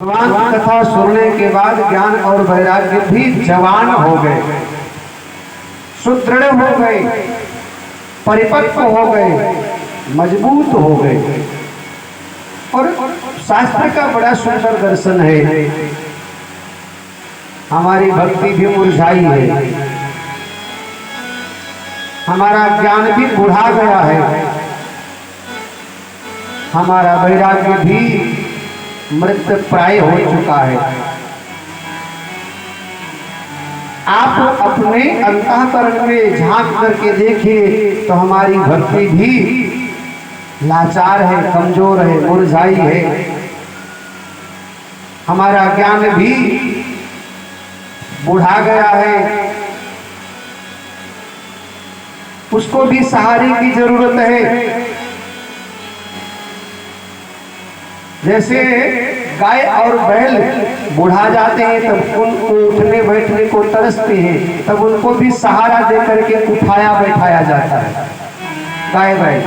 भगवान की कथा सुनने के बाद ज्ञान और वैराग्य भी जवान हो गए, सुदृढ़ हो गए, परिपक्व हो गए, मजबूत हो गए। और शास्त्र का बड़ा सुंदर दर्शन है। हमारी भक्ति भी मुरझाई है, हमारा ज्ञान भी बुढ़ा गया है, हमारा वैराग्य भी मृत प्राय हो चुका है। आप अपने अंतःकरण में झांक करके देखिए तो हमारी भक्ति भी लाचार है, कमजोर है, मुरझाई है। हमारा ज्ञान भी बुढ़ा गया है, उसको भी सहारे की जरूरत है। जैसे गाय और बैल बुढ़ा जाते हैं तब उनको उठने बैठने को तरसते हैं, तब उनको भी सहारा दे करके उठाया बैठाया जाता है, गाय बैल।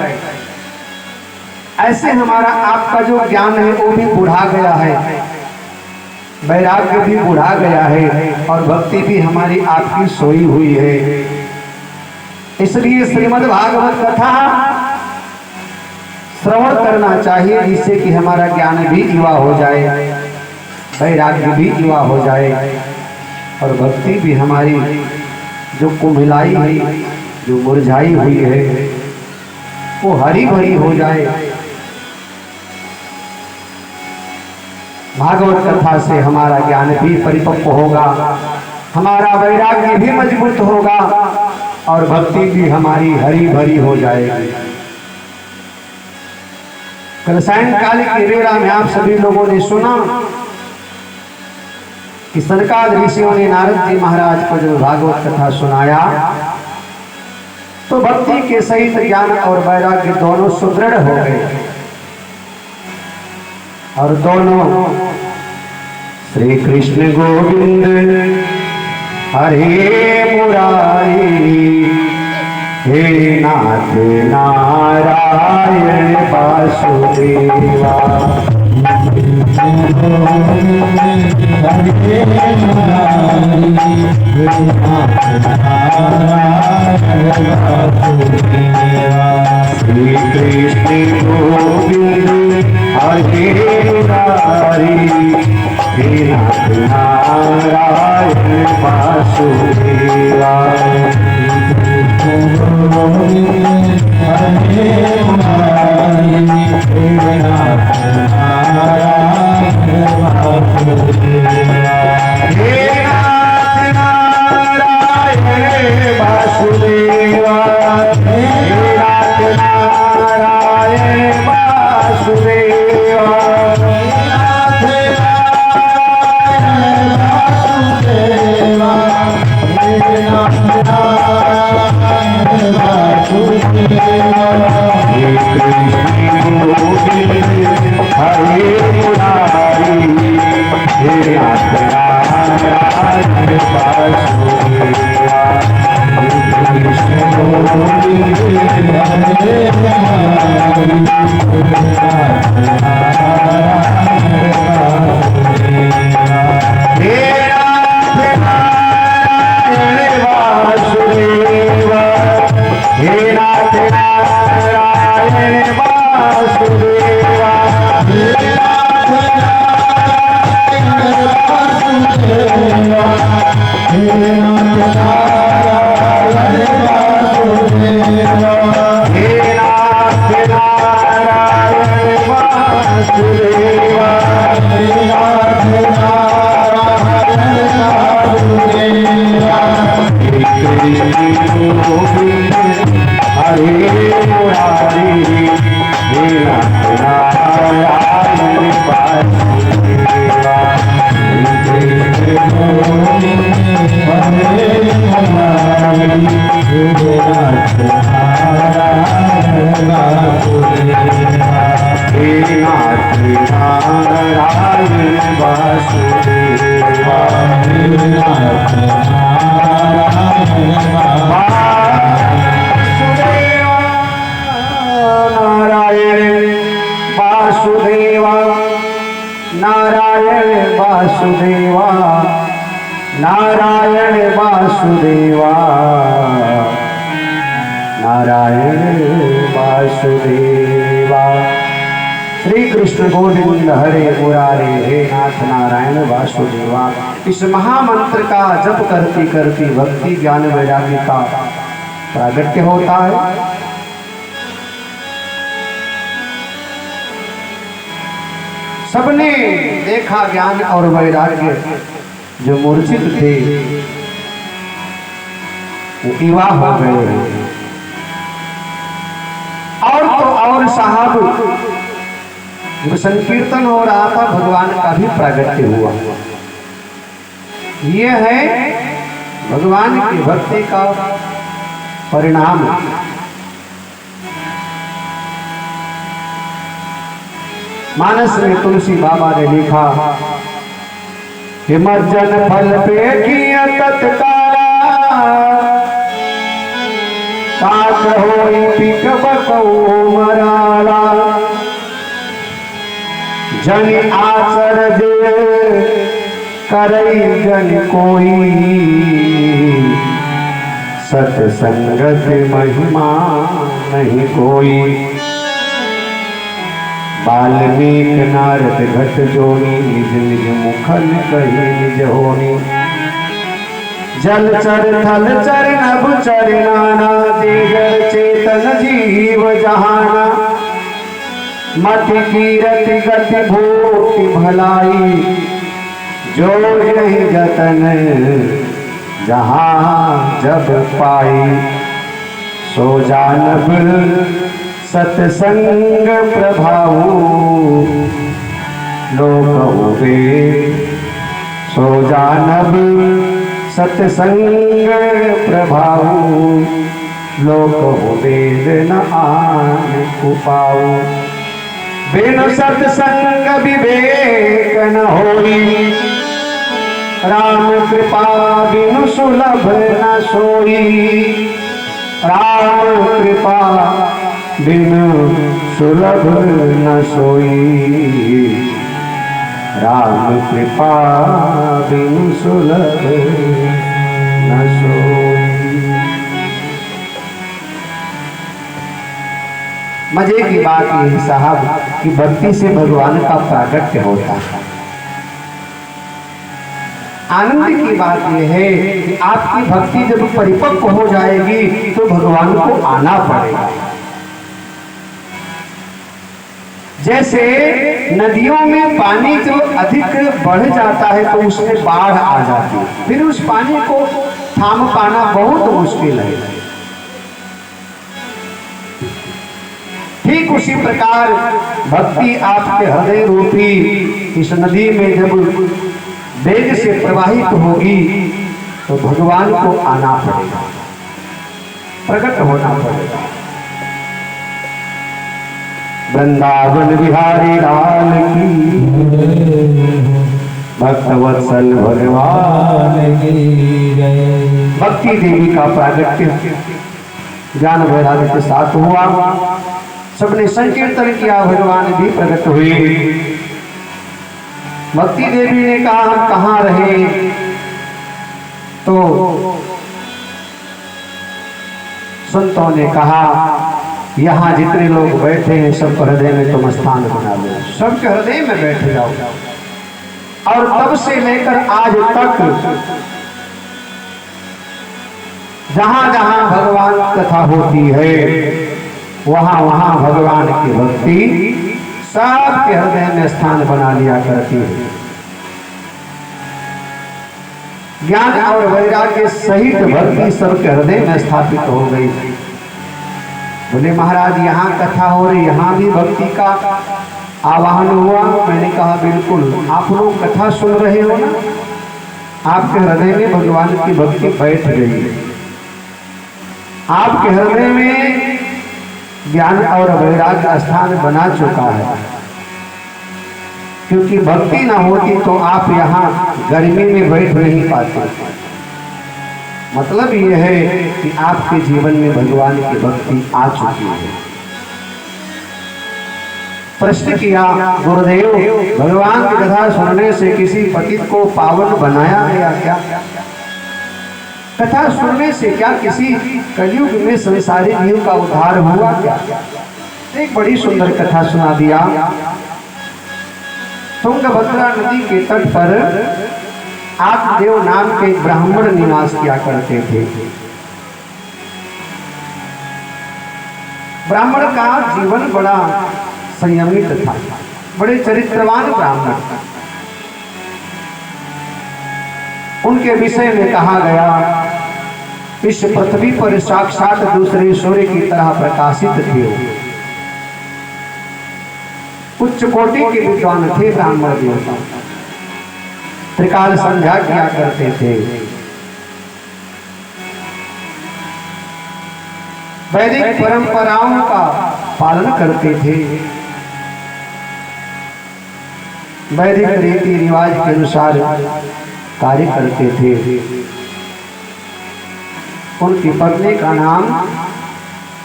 ऐसे हमारा आपका जो ज्ञान है वो भी बुढ़ा गया है, वैराग्य भी बुढ़ा गया है और भक्ति भी हमारी आपकी सोई हुई है। इसलिए श्रीमद् भागवत कथा श्रवण करना चाहिए, जिससे कि हमारा ज्ञान भी युवा हो जाए, वैराग्य भी युवा हो जाए और भक्ति भी हमारी जो कुम्हिलाई है, जो मुरझाई हुई है, वो हरी भरी हो जाए। भागवत कथा से हमारा ज्ञान भी परिपक्व होगा, हमारा वैराग्य भी मजबूत होगा और भक्ति भी हमारी हरी भरी हो जाएगी। कल सायंकाल की वेला में आप सभी लोगों ने सुना कि सनकाद ऋषियों ने नारद जी महाराज को जो भागवत कथा सुनाया तो भक्ति के सहित ज्ञान और वैराग्य दोनों सुदृढ़ हो गए और दोनों श्री कृष्ण गोविंद हरे मुरारी हे नाथ नारायण वासुदेवा। श्री कृष्ण गोविंद हरे मुरारी हे नाथ नारायण वासुदेवा। नारायण वासुदेवा, नारायण वासुदेवा, नारायण वासुदेवा। श्री कृष्ण गोविंद हरे मुरारे, हे नाथ नारायण वासुदेवा। इस महामंत्र का जप करती करती भक्ति ज्ञान वैराग्य का प्रागट्य होता है। सबने देखा ज्ञान और वैराग्य, जो मूर्छित थे वो विवाह हो गए। और तो और साहब, जब संकीर्तन हो रहा था भगवान का भी प्रागट्य हुआ। यह है भगवान की भक्ति का परिणाम। मानस में तुलसी बाबा ने लिखा, हिमज्जन फल पे किया तत्काला, काट होई पिक बकऊ मराला, जन आचर जे करई जन कोई, सत्संगत महिमा नहीं कोई। वाल्मीकि नारद घट जोनी, निज निज मुखन कही निज होनी। जल चर थल चर नभ चर नाना, दिगर चेतन जीव जहाना। मति कीरति गति भूति भलाई, जो नहीं जतन जहाँ जब पाई। सो जानब सत्संग प्रभाऊ, लोक हुए। सो जानब सत्संग प्रभाऊ, लोक वेद न आन कुपाऊ। बिनु सत्संग विवेक न होई, राम कृपा बिनु सुलभ न सोई। राम कृपा बिनु सुलभ न सोई, राम कृपा बिनु सुलभ न सोई। मजे की बात ये साहब कि भक्ति से भगवान का प्रागट्य होता है। आनंद की बात यह है कि आपकी भक्ति जब परिपक्व हो जाएगी तो भगवान को आना पड़ेगा। जैसे नदियों में पानी जो अधिक बढ़ जाता है तो उसमें बाढ़ आ जाती है, फिर उस पानी को थाम पाना बहुत मुश्किल है। ठीक उसी प्रकार भक्ति आपके हृदय रूपी इस नदी में जब वेग से प्रवाहित होगी तो भगवान को आना पड़ेगा, प्रकट होना पड़ेगा। वृंदावन बिहारी लाल की, भक्तवत्सल भगवान की जय। भक्ति देवी का प्रागट्य ज्ञान वैराग्य के साथ हुआ। सबने संकीर्तन किया, भगवान भी प्रकट हुए। भक्ति देवी ने कहा हम कहाँ रहे, तो संतों ने कहा यहाँ जितने लोग बैठे हैं सब हृदय में तुम स्थान बना लो, सबके हृदय में बैठ जाओ। और तब से लेकर आज तक जहां जहां भगवान कथा होती है वहां वहां भगवान की भक्ति सबके हृदय में स्थान बना लिया करती है। ज्ञान और वैराग्य सहित भक्ति सबके हृदय में स्थापित हो गई। बोले महाराज यहाँ कथा हो रही, यहाँ भी भक्ति का आवाहन हुआ। मैंने कहा बिल्कुल, आप लोग कथा सुन रहे हो ना, आपके हृदय में भगवान की भक्ति बैठ गई है। आपके हृदय में ज्ञान और वैराग्य स्थान बना चुका है। क्योंकि भक्ति ना होती तो आप यहाँ गर्मी में बैठ नहीं पाते। मतलब यह है कि आपके जीवन में भगवान की भक्ति आ चुकी है। प्रश्न किया, गुरुदेव भगवान की कथा सुनने से किसी पतित को पावन बनाया गया क्या? कथा सुनने से क्या किसी कलयुग में संसारी जीव का उद्धार हुआ क्या? एक बड़ी सुंदर कथा सुना दिया। तुंगभद्रा नदी के तट पर आत्मदेव नाम के ब्राह्मण निवास किया करते थे। ब्राह्मण का जीवन बड़ा संयमित था, बड़े चरित्रवान ब्राह्मण। उनके विषय में कहा गया, इस पृथ्वी पर साक्षात दूसरे सूर्य की तरह प्रकाशित थे। उच्च कोटि के विद्वान थे ब्राह्मण देवता, त्रिकाल संध्या किया करते थे, वैदिक परंपराओं का पालन करते थे, वैदिक रीति रिवाज के अनुसार कार्य करते थे। उनकी पत्नी का नाम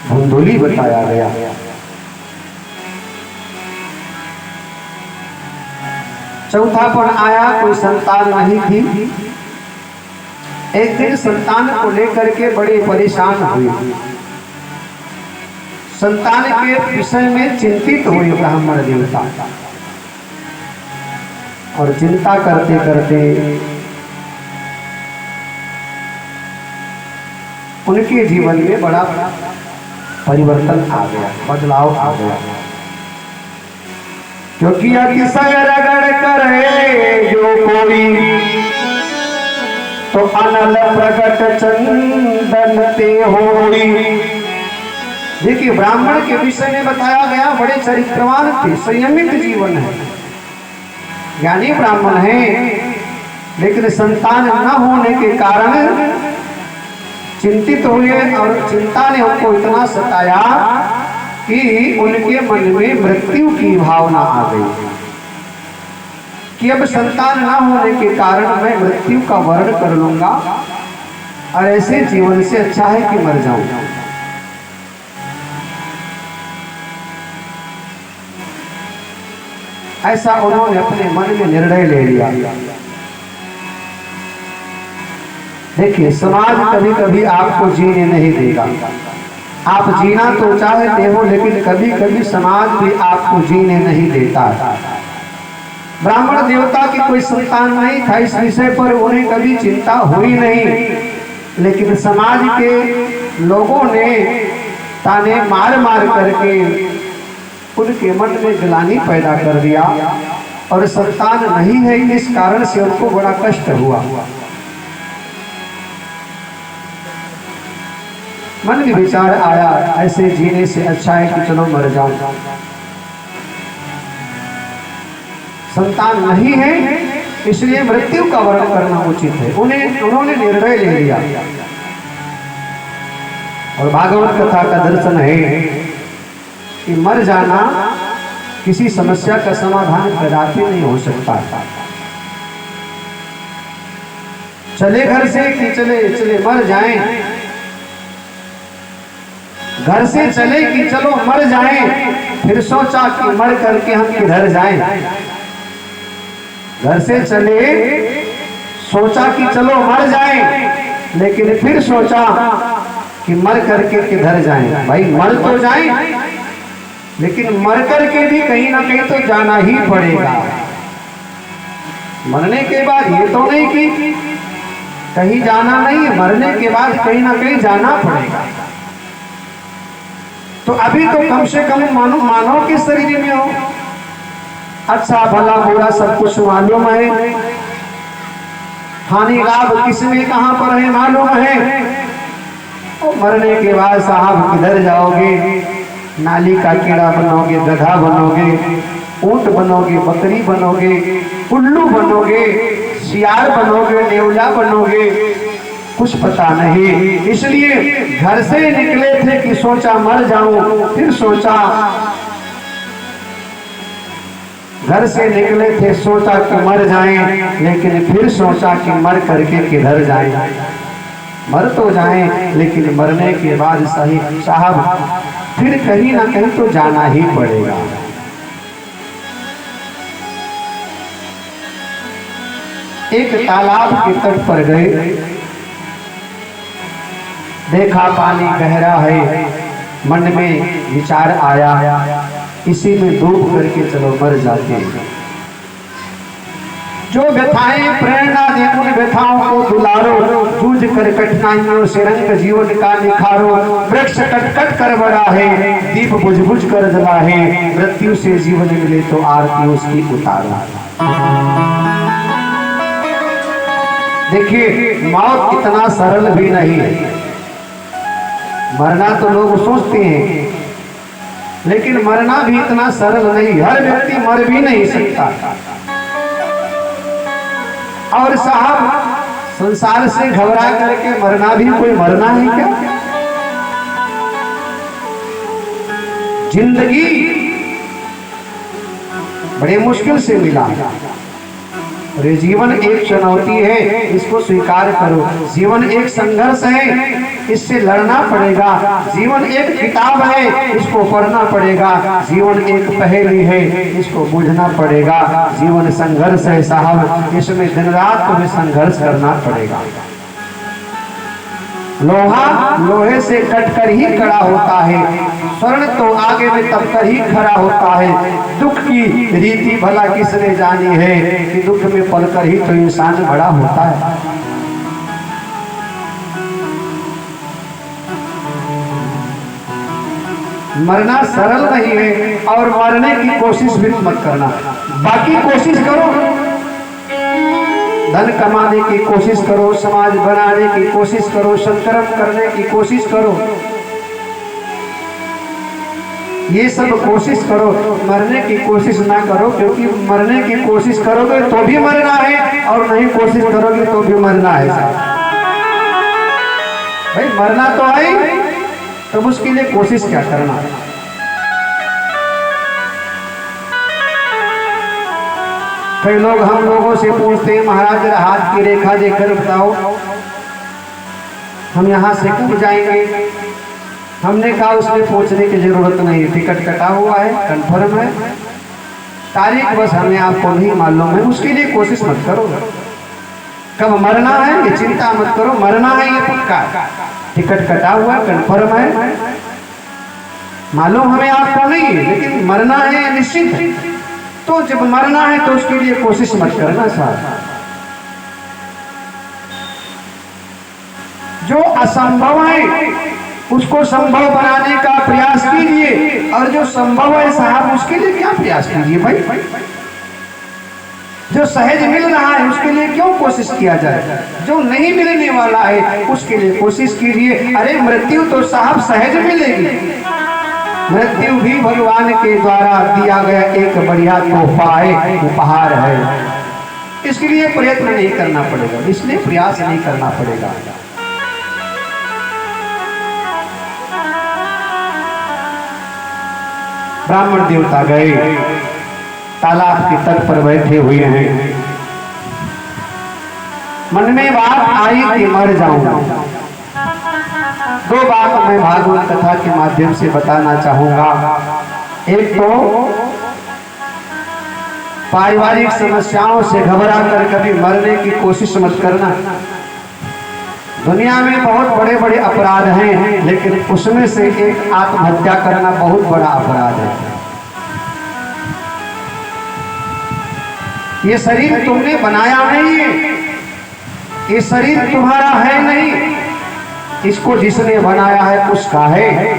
धुंधुली बताया गया। चौथापन आया, कोई संतान नहीं थी। एक दिन संतान को लेकर के बड़े परेशान हुए, संतान के विषय में चिंतित हुए ब्राह्मण देवता, और चिंता करते करते उनके जीवन में बड़ा परिवर्तन आ गया, बदलाव आ गया। क्योंकि अतिशय रगड़ करे जो कोई, तो अनल प्रकट चंदन ते होई। देखिए, ब्राह्मण के विषय में बताया गया, बड़े चरित्रवान थे, संयमित जीवन है, ज्ञानी ब्राह्मण है, लेकिन संतान न होने के कारण चिंतित हुए, और चिंता ने उनको इतना सताया कि उनके मन में मृत्यु की भावना आ गई कि अब संतान न होने के कारण मैं मृत्यु का वर्ण कर लूंगा, और ऐसे जीवन से अच्छा है कि मर जाऊं। ऐसा उन्होंने अपने मन में निर्णय ले लिया। देखिए, समाज कभी कभी आपको जीने नहीं देगा। आप जीना तो चाहते हो, लेकिन कभी कभी समाज भी आपको जीने नहीं देता है। ब्राह्मण देवता की कोई संतान नहीं था, इस विषय पर उन्हें कभी चिंता हुई नहीं, लेकिन समाज के लोगों ने ताने मार मार करके उनके मन में ग्लानि पैदा कर दिया, और संतान नहीं है, इस कारण से उनको बड़ा कष्ट हुआ। मन में विचार आया, ऐसे जीने से अच्छा है कि चलो मर जाऊं। संतान नहीं है, इसलिए मृत्यु का वर्ण करना उचित है। उन्होंने निर्णय ले लिया, और भागवत कथा का दर्शन है कि मर जाना किसी समस्या का समाधान कदापि नहीं हो सकता। चले घर से कि चले मर जाएं, घर से चले कि चलो मर जाएं, फिर सोचा कि मर करके हम किधर जाएं। घर से चले, सोचा कि चलो मर जाएं, लेकिन फिर सोचा कि मर करके किधर जाएं। भाई मर तो जाएं, लेकिन मर करके भी कहीं ना कहीं तो जाना ही पड़ेगा। मरने के बाद ये तो नहीं कि कहीं जाना नहीं, मरने के बाद कहीं ना कहीं जाना पड़ेगा। तो अभी तो कम से कम मानो के शरीर में हो, अच्छा भला बुरा सब कुछ मालूम है, हानि लाभ किसमें कहां पर है मालूम है। और मरने के बाद साहब किधर जाओगे? नाली का कीड़ा बनोगे, गधा बनोगे, ऊंट बनोगे, बकरी बनोगे, उल्लू बनोगे, सियार बनोगे, नेवला बनोगे, कुछ पता नहीं। इसलिए घर से निकले थे कि सोचा मर जाऊं, फिर सोचा, घर से निकले थे सोचा कि मर जाएं, लेकिन फिर सोचा कि मर करके किधर जाएं। मर तो जाएं, लेकिन मरने के बाद सही साहब फिर कहीं ना कहीं तो जाना ही पड़ेगा। एक तालाब के तट पर गए, देखा पानी गहरा है, मन में विचार आया इसी में डूब करके चलो मर जाते हैं। जो व्यथाएं प्रेरणा दे उन व्यथाओं को दुलारो, जूझ कर कठिनाइयों से रंग जीवन का निखारो। वृक्ष कट कट कर बड़ा है, दीप बुझ बुझ कर जला है, मृत्यु से जीवन मिले तो आरती उसकी उतारो। देखिए मौत इतना सरल भी नहीं है। मरना तो लोग सोचते हैं, लेकिन मरना भी इतना सरल नहीं। हर व्यक्ति मर भी नहीं सकता। और साहब संसार से घबरा करके मरना भी कोई मरना है क्या? जिंदगी बड़े मुश्किल से मिला। अरे जीवन एक चुनौती है, इसको स्वीकार करो। जीवन एक संघर्ष है, इससे लड़ना पड़ेगा। जीवन एक किताब है, इसको पढ़ना पड़ेगा। जीवन एक पहेली है, इसको बूझना पड़ेगा। जीवन संघर्ष है साहब, इसमें दिन रात तुम्हें संघर्ष करना पड़ेगा। लोहा लोहे से कटकर ही कड़ा होता है, स्वर्ण तो आगे में तब कर ही खड़ा होता है। दुख की रीति भला किसने जानी है कि दुख में पलकर ही तो इंसान बड़ा होता है। मरना सरल नहीं है, और मरने की कोशिश भी मत करना। बाकी कोशिश करो, धन कमाने की कोशिश करो, समाज बनाने की कोशिश करो, संकर्म करने की कोशिश करो, ये सब कोशिश करो। मरने की कोशिश ना करो, क्योंकि मरने की कोशिश करोगे तो भी मरना है, और नहीं कोशिश करोगे तो भी मरना है। भाई मरना तो है, तो उसके लिए कोशिश क्या करना। कई लोग हम लोगों से पूछते हैं, महाराज हाथ की रेखा देखकर बताओ हम यहाँ से कब जाएंगे। हमने कहा उसमें पूछने की जरूरत नहीं, टिकट कटा हुआ है, कंफर्म है, तारीख बस हमें आपको नहीं मालूम है। उसके लिए कोशिश मत करो। कब मरना है ये चिंता मत करो, मरना है ये पक्का, टिकट कटा हुआ है, कंफर्म है, मालूम हमें आपको नहीं है, लेकिन मरना है ये निश्चित है। तो जब मरना है तो उसके लिए कोशिश मत करना साहब। जो असंभव है उसको संभव बनाने का प्रयास कीजिए, और जो संभव है साहब उसके लिए क्या प्रयास कीजिए भाई। जो सहज मिल रहा है उसके लिए क्यों कोशिश किया जाए, जो नहीं मिलने वाला है उसके लिए कोशिश कीजिए। अरे मृत्यु तो साहब सहज मिलेगी, मृत्यु भी भगवान के द्वारा दिया गया एक बढ़िया तोहफा है, उपहार है। इसके लिए प्रयत्न नहीं करना पड़ेगा, इसलिए प्रयास नहीं करना पड़ेगा। ब्राह्मण देवता गए, तालाब के तट पर बैठे हुए हैं। मन में बात आई कि मर जाऊंगा। दो बात मैं भागवत कथा के माध्यम से बताना चाहूंगा। एक तो पारिवारिक समस्याओं से घबरा कर कभी मरने की कोशिश मत करना। दुनिया में बहुत बड़े बड़े अपराध हैं, लेकिन उसमें से एक आत्महत्या करना बहुत बड़ा अपराध है। ये शरीर तुमने बनाया नहीं है, ये शरीर तुम्हारा है नहीं, इसको जिसने बनाया है उसका है,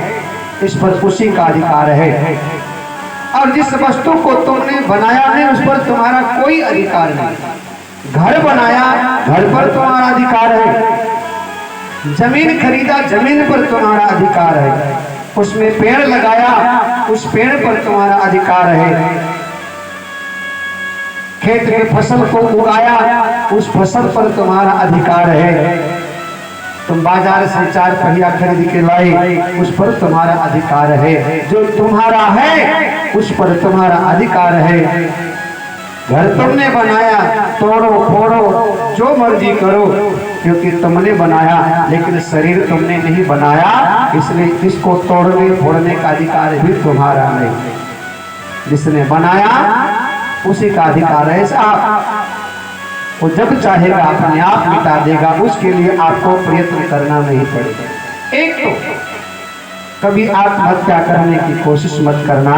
इस पर उसी का अधिकार है। और जिस वस्तु को तुमने बनाया है उस पर तुम्हारा कोई अधिकार नहीं। घर बनाया, घर पर तुम्हारा अधिकार है। जमीन खरीदा, जमीन पर तुम्हारा अधिकार है। उसमें पेड़ लगाया, उस पेड़ पर तुम्हारा अधिकार है। खेत में फसल को उगाया, उस फसल पर तुम्हारा अधिकार है। तुम बाजार से 4 पहिया खरीद के लाए, उस पर तुम्हारा अधिकार है। जो तुम्हारा है उस पर तुम्हारा अधिकार है। घर तुमने बनाया, तोड़ो फोड़ो जो मर्जी करो, क्योंकि तुमने बनाया, लेकिन शरीर तुमने नहीं बनाया, इसलिए इसको तोड़ने फोड़ने का अधिकार भी तुम्हारा नहीं। जिसने बनाया उसी का अधिकार है साहब। वो जब चाहेगा अपने आप मिटा देगा, उसके लिए आपको प्रयत्न करना नहीं पड़ेगा। एक तो कभी आत्महत्या करने की कोशिश मत करना,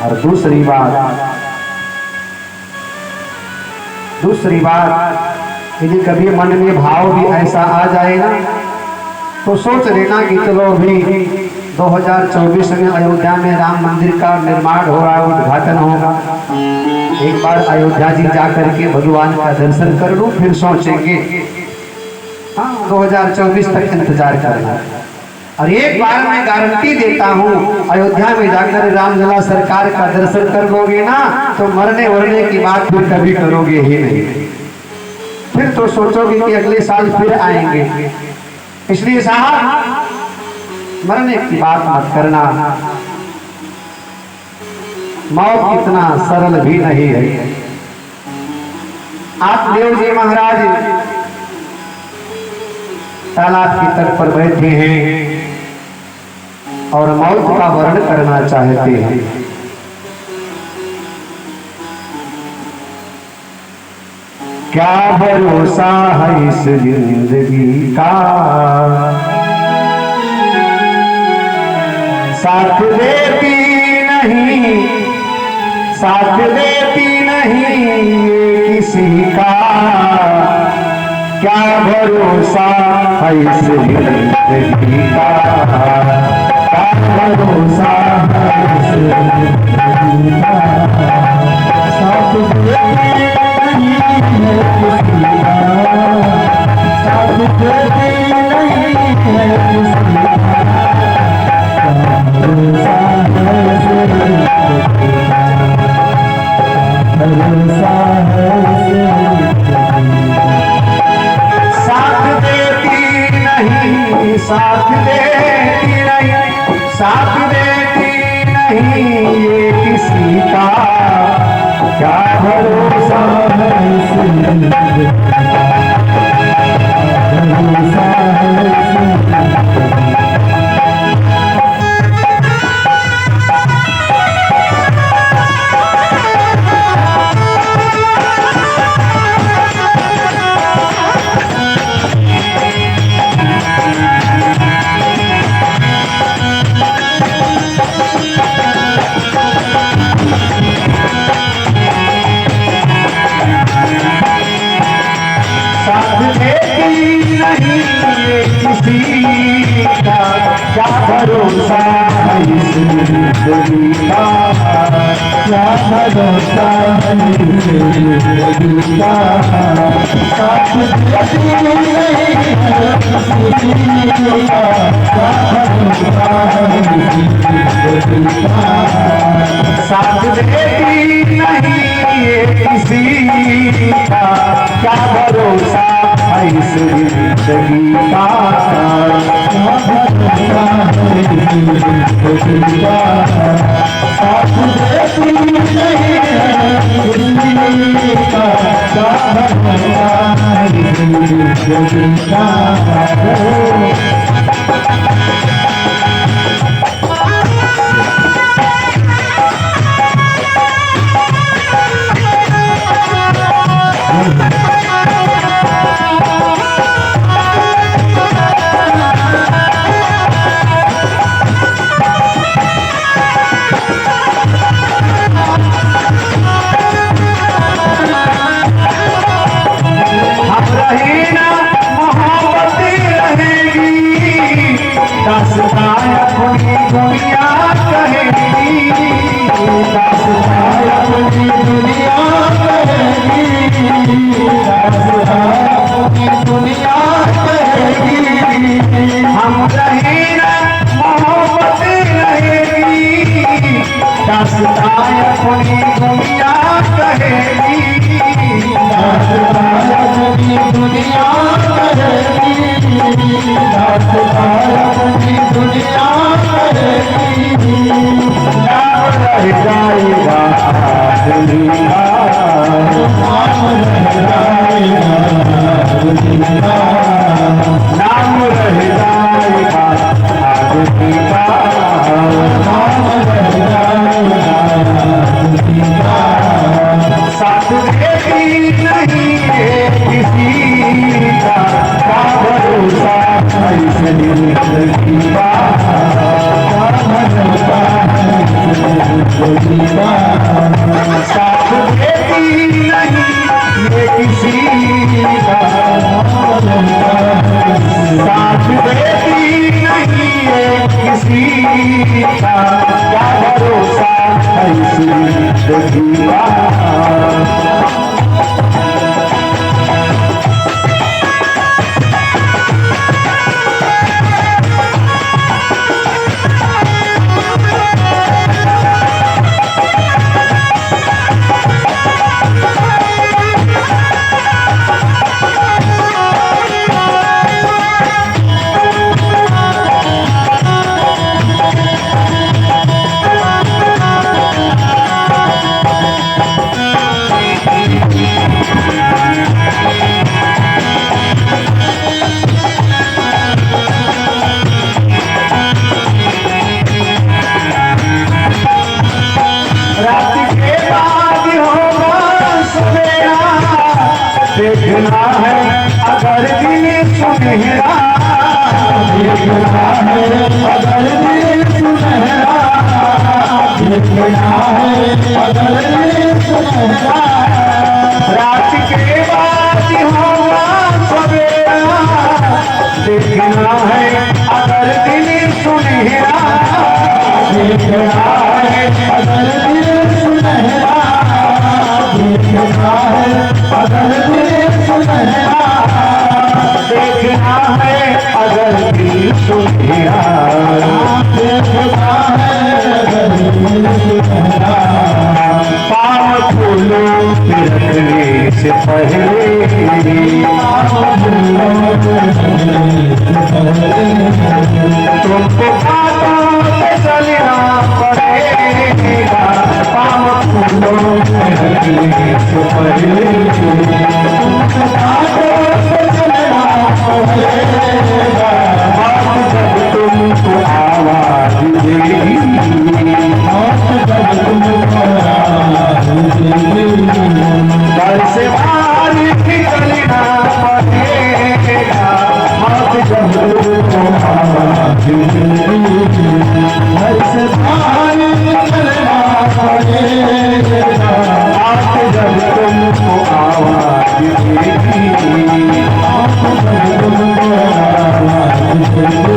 और दूसरी बात यदि कभी मन में भाव भी ऐसा आ जाए ना, तो सोच लेना कि चलो भी 2024 में अयोध्या में राम मंदिर का निर्माण हो रहा है, उद्घाटन होगा, एक बार अयोध्या जी जाकर के भगवान का दर्शन कर लूं, फिर सोचेंगे। हाँ, 2024 तक इंतजार करना। और एक बार मैं गारंटी देता हूँ, अयोध्या में जाकर रामलला सरकार का दर्शन कर लोगे ना, तो मरने वरने की बात फिर कभी करोगे ही नहीं। फिर तो सोचोगे कि अगले साल फिर आएंगे। इसलिए साहब, मरने की बात मत करना। मौत इतना सरल भी नहीं है। आत्मदेव जी महाराज तालाब के तट पर बैठे हैं और मौत का वर्णन करना चाहते हैं। क्या भरोसा है इस जिंदगी का, साथ देती नहीं, साथ देती नहीं ये किसी का। क्या भरोसा है इस जिंदगी का, क्या भरोसा है इस जिंदगी का, साथ देती नहीं है किसी का, साथ देती नहीं है किसी का। साथ देती नहीं, साथ देती नहीं, साथ देती नहीं ये किसी का। क्या भरोसा है इस जिंदगी का, भरोसा है इस जिंदगी का। क्या भरोसा है इस जिंदगी का, क्या भरोसा है इस जिंदगी का, साथ देती नहीं है किसी का। क्या भरोसा है इस जिंदगी का, साथ देती नहीं है किसी का। क्या भरोसा है इस जिंदगी का, क्या भरोसा है इस जिंदगी का, साथ देती नहीं है किसी का। क्या भरोसा है इस जिंदगी का। साथ देती नहीं किसी का, साथ देती नहीं है किसी का, क्या भरोसा है इस जिंदगी का। देखना है अगर दिल सुनहरा, देखना है अगर दिल सुनहरा, देखना है अगर दिल सुनहरा। रात के बाद होगा सवेरा, देखना है अगर दिल सुनहरा, देखना है अगर दिल सुनहरा, देखना है अगर दिल सुनहरा, देखना है अगर दिल सुनहरा, देखना है अगर दिल सुनहरा। पाँव फूलों पे रखने से पहले, तुमको बातों से चलना पड़ेगा। पाँव फूलों पे रखने से पहले, तुमको बातों से चलना पड़ेगा। मौत जब तुमको आवाज देगी, मौत जब तुमको आवाज देगी, घर से बाहर निकलना पड़ेगा। मौत जब तुमको आवाज देगी, घर से बाहर निकलना पड़ेगा। मौत जब तुमको आवाज देगी, मौत जब तुमको आवाज देगी।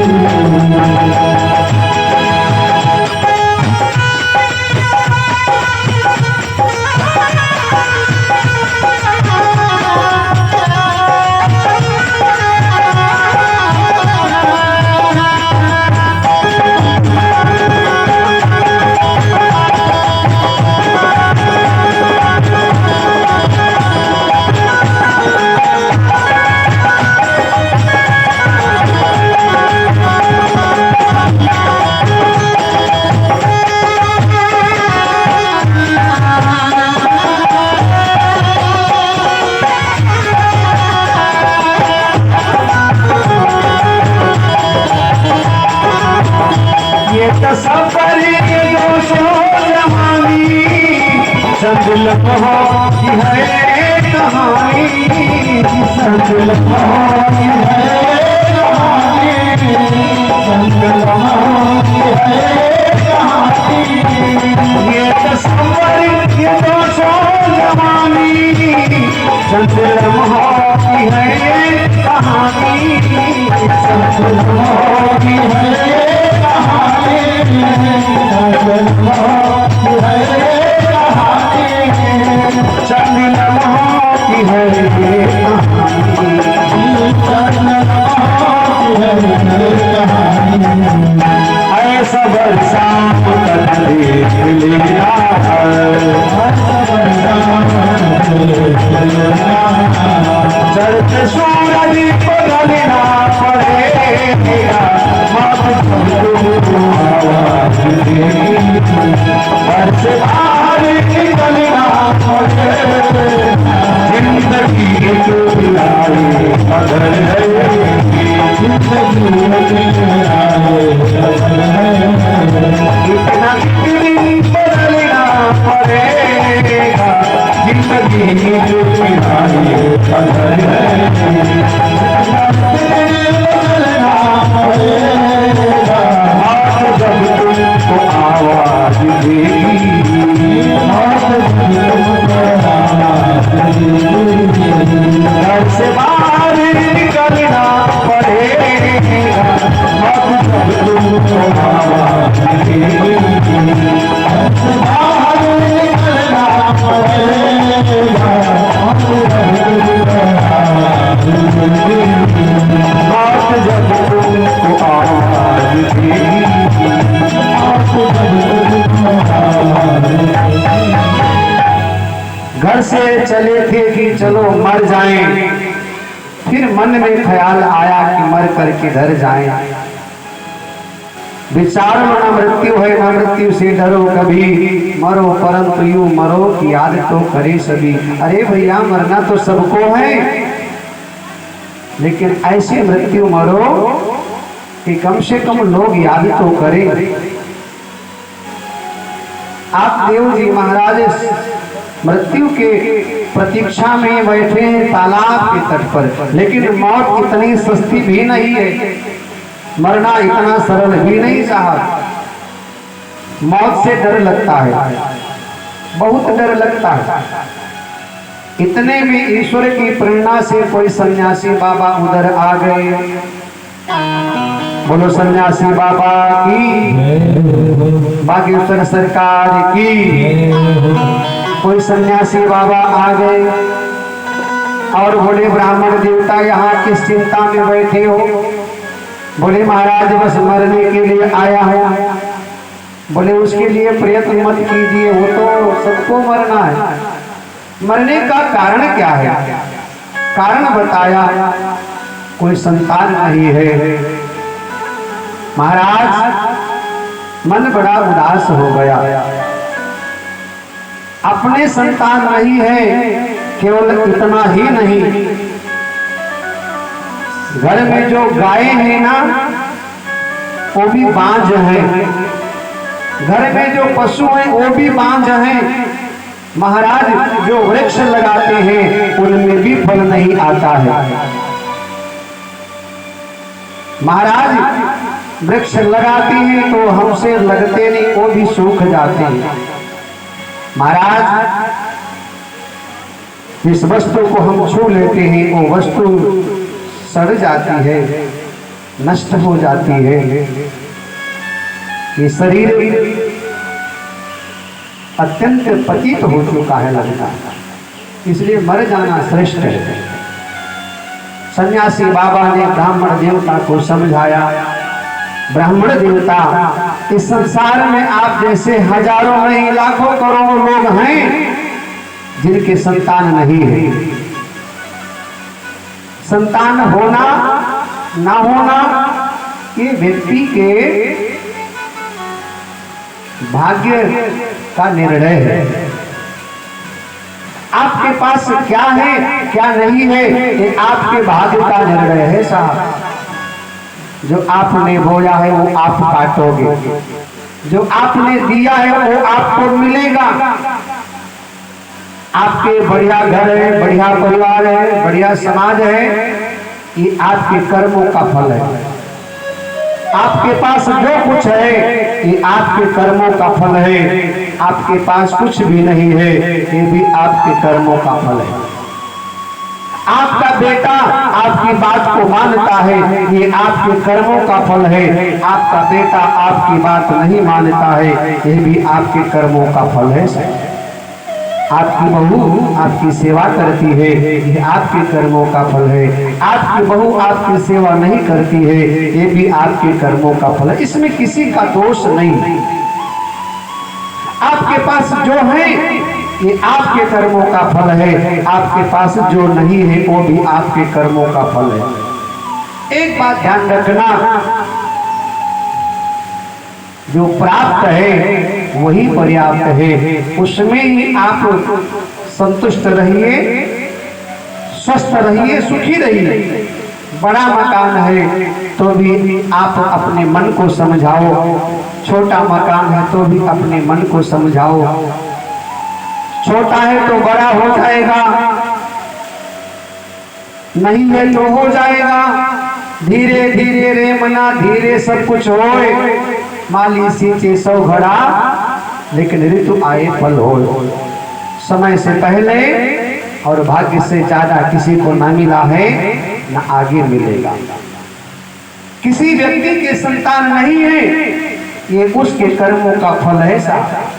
ये तसव्वुर के दोषों जवानी, संजल कहो कि है कहानी, संजल कहो कि है कहानी, संजल कहो कि है कहानी। ये तसव्वुर के दोषों जवानी, संजल कहो कि है कहानी, संजल कहो कि है ऐसा बरसात देख लेना, चढ़ते सूरज को ढलना पड़ेगा। आवाज देगी, घर से बाहर निकलना पड़ेगा। जिंदगी जो लाए बदल रहेगी, जिंदगी इतना दिन बदलना पड़ेगा। जिंदगी जो लाए बदल रहेगी, बदलना पड़ेगा। जब तुमको आवाज देगी, मौत जब तुमको आवाज देगी, घर से बाहर निकलना पड़ेगा, मौत जब तुमको आवाज़ देगी। बाहर निकलना पड़ेगा, मौत जब तुमको आवाज़ देगी, मौत जब तुमको आवाज़ देगी। घर से चले थे कि चलो मर जाएं, फिर मन में ख्याल आया कि मर कर किधर जाएं। विचार में न मृत्यु है न मृत्यु से डरो कभी, मरो परंतु यूं मरो कि याद तो करे सभी। अरे भैया मरना तो सबको है, लेकिन ऐसी मृत्यु मरो कि कम से कम लोग याद तो करें। आप देव जी महाराज मृत्यु के प्रतीक्षा में बैठे हैं तालाब के तट पर, लेकिन मौत इतनी सस्ती भी नहीं है, मरना इतना सरल भी नहीं साहब। मौत से डर लगता है, बहुत डर लगता है। इतने में ईश्वर की प्रेरणा से कोई सन्यासी बाबा उधर आ गए। बोलो सन्यासी बाबा की, बागेश्वर सरकार की। कोई सन्यासी बाबा आ गए और बोले ब्राह्मण देवता यहाँ किस चिंता में बैठे हो? बोले महाराज बस मरने के लिए आया है। बोले उसके लिए प्रयत्न मत कीजिए, वो तो सबको मरना है। मरने का कारण क्या है? कारण बताया, कोई संतान नहीं है। महाराज मन बड़ा उदास हो गया। अपने संतान नहीं है, केवल इतना ही नहीं, घर में जो गाय है ना वो भी बांझ है, घर में जो पशु हैं वो भी बांझ हैं। महाराज जो वृक्ष लगाते हैं उनमें भी फल नहीं आता है। महाराज वृक्ष लगाते हैं तो हमसे लगते नहीं, वो भी सूख जाते हैं। महाराज जिस वस्तु को हम छू लेते हैं वो वस्तु सड़ जाती है, नष्ट हो जाती है। ये शरीर अत्यंत पतित हो चुका है लगता है, इसलिए मर जाना श्रेष्ठ है। सन्यासी बाबा ने ब्राह्मण देवता को समझाया, ब्राह्मण देवता इस संसार में आप जैसे हजारों नहीं लाखों करोड़ों लोग हैं जिनके संतान नहीं है। संतान होना ना होना ये व्यक्ति के भाग्य का निर्णय है। आपके पास क्या है क्या नहीं है ये आपके भाग्य का निर्णय है साहब। जो आपने बोया है वो आप काटोगे, जो आपने दिया है वो आपको मिलेगा। आपके बढ़िया घर है, बढ़िया परिवार है, बढ़िया समाज है, ये आपके कर्मों का फल है। आपके पास जो कुछ है ये आपके कर्मों का फल है। आपके पास कुछ भी नहीं है ये भी आपके कर्मों का फल है। आपका बेटा आपकी बात को मानता है ये आपके कर्मों का फल है। आपका बेटा आपकी बात नहीं मानता है ये भी आपके कर्मों का फल है। आपकी बहू आपकी सेवा करती है ये आपके कर्मों का फल है। आपकी बहू आपकी सेवा नहीं करती है ये भी आपके कर्मों का फल है। इसमें किसी का दोष नहीं। आपके पास जो है ये आपके कर्मों का फल है, आपके पास जो नहीं है वो भी आपके कर्मों का फल है। एक बात ध्यान रखना, जो प्राप्त है वही पर्याप्त है, उसमें ही आप संतुष्ट रहिए, स्वस्थ रहिए, सुखी रहिए। बड़ा मकान है तो भी आप अपने मन को समझाओ, छोटा मकान है तो भी अपने मन को समझाओ। छोटा है तो बड़ा हो जाएगा, नहीं है तो हो जाएगा। धीरे धीरे रे मना धीरे सब कुछ होए, माली सींचे सौ घड़ा लेकिन ऋतु आए फल हो। समय से पहले और भाग्य से ज्यादा किसी को ना मिला है ना आगे मिलेगा। किसी व्यक्ति के संतान नहीं है, ये उसके कर्मों का फल है साहब।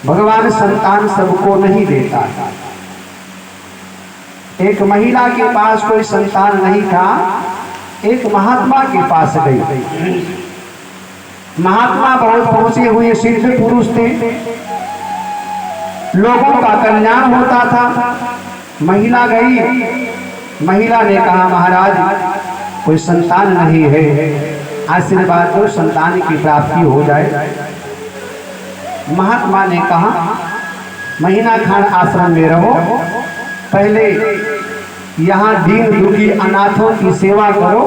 भगवान संतान सबको नहीं देता। एक महिला के पास कोई संतान नहीं था, एक महात्मा के पास गई। महात्मा बहुत पहुंचे हुए सिद्ध पुरुष थे, लोगों का कल्याण होता था। महिला गई, महिला ने कहा महाराज कोई संतान नहीं है, आशीर्वाद दो संतान की प्राप्ति हो जाए। महात्मा ने कहा महीना खान आश्रम में रहो, पहले यहाँ दीन दुखी अनाथों की सेवा करो,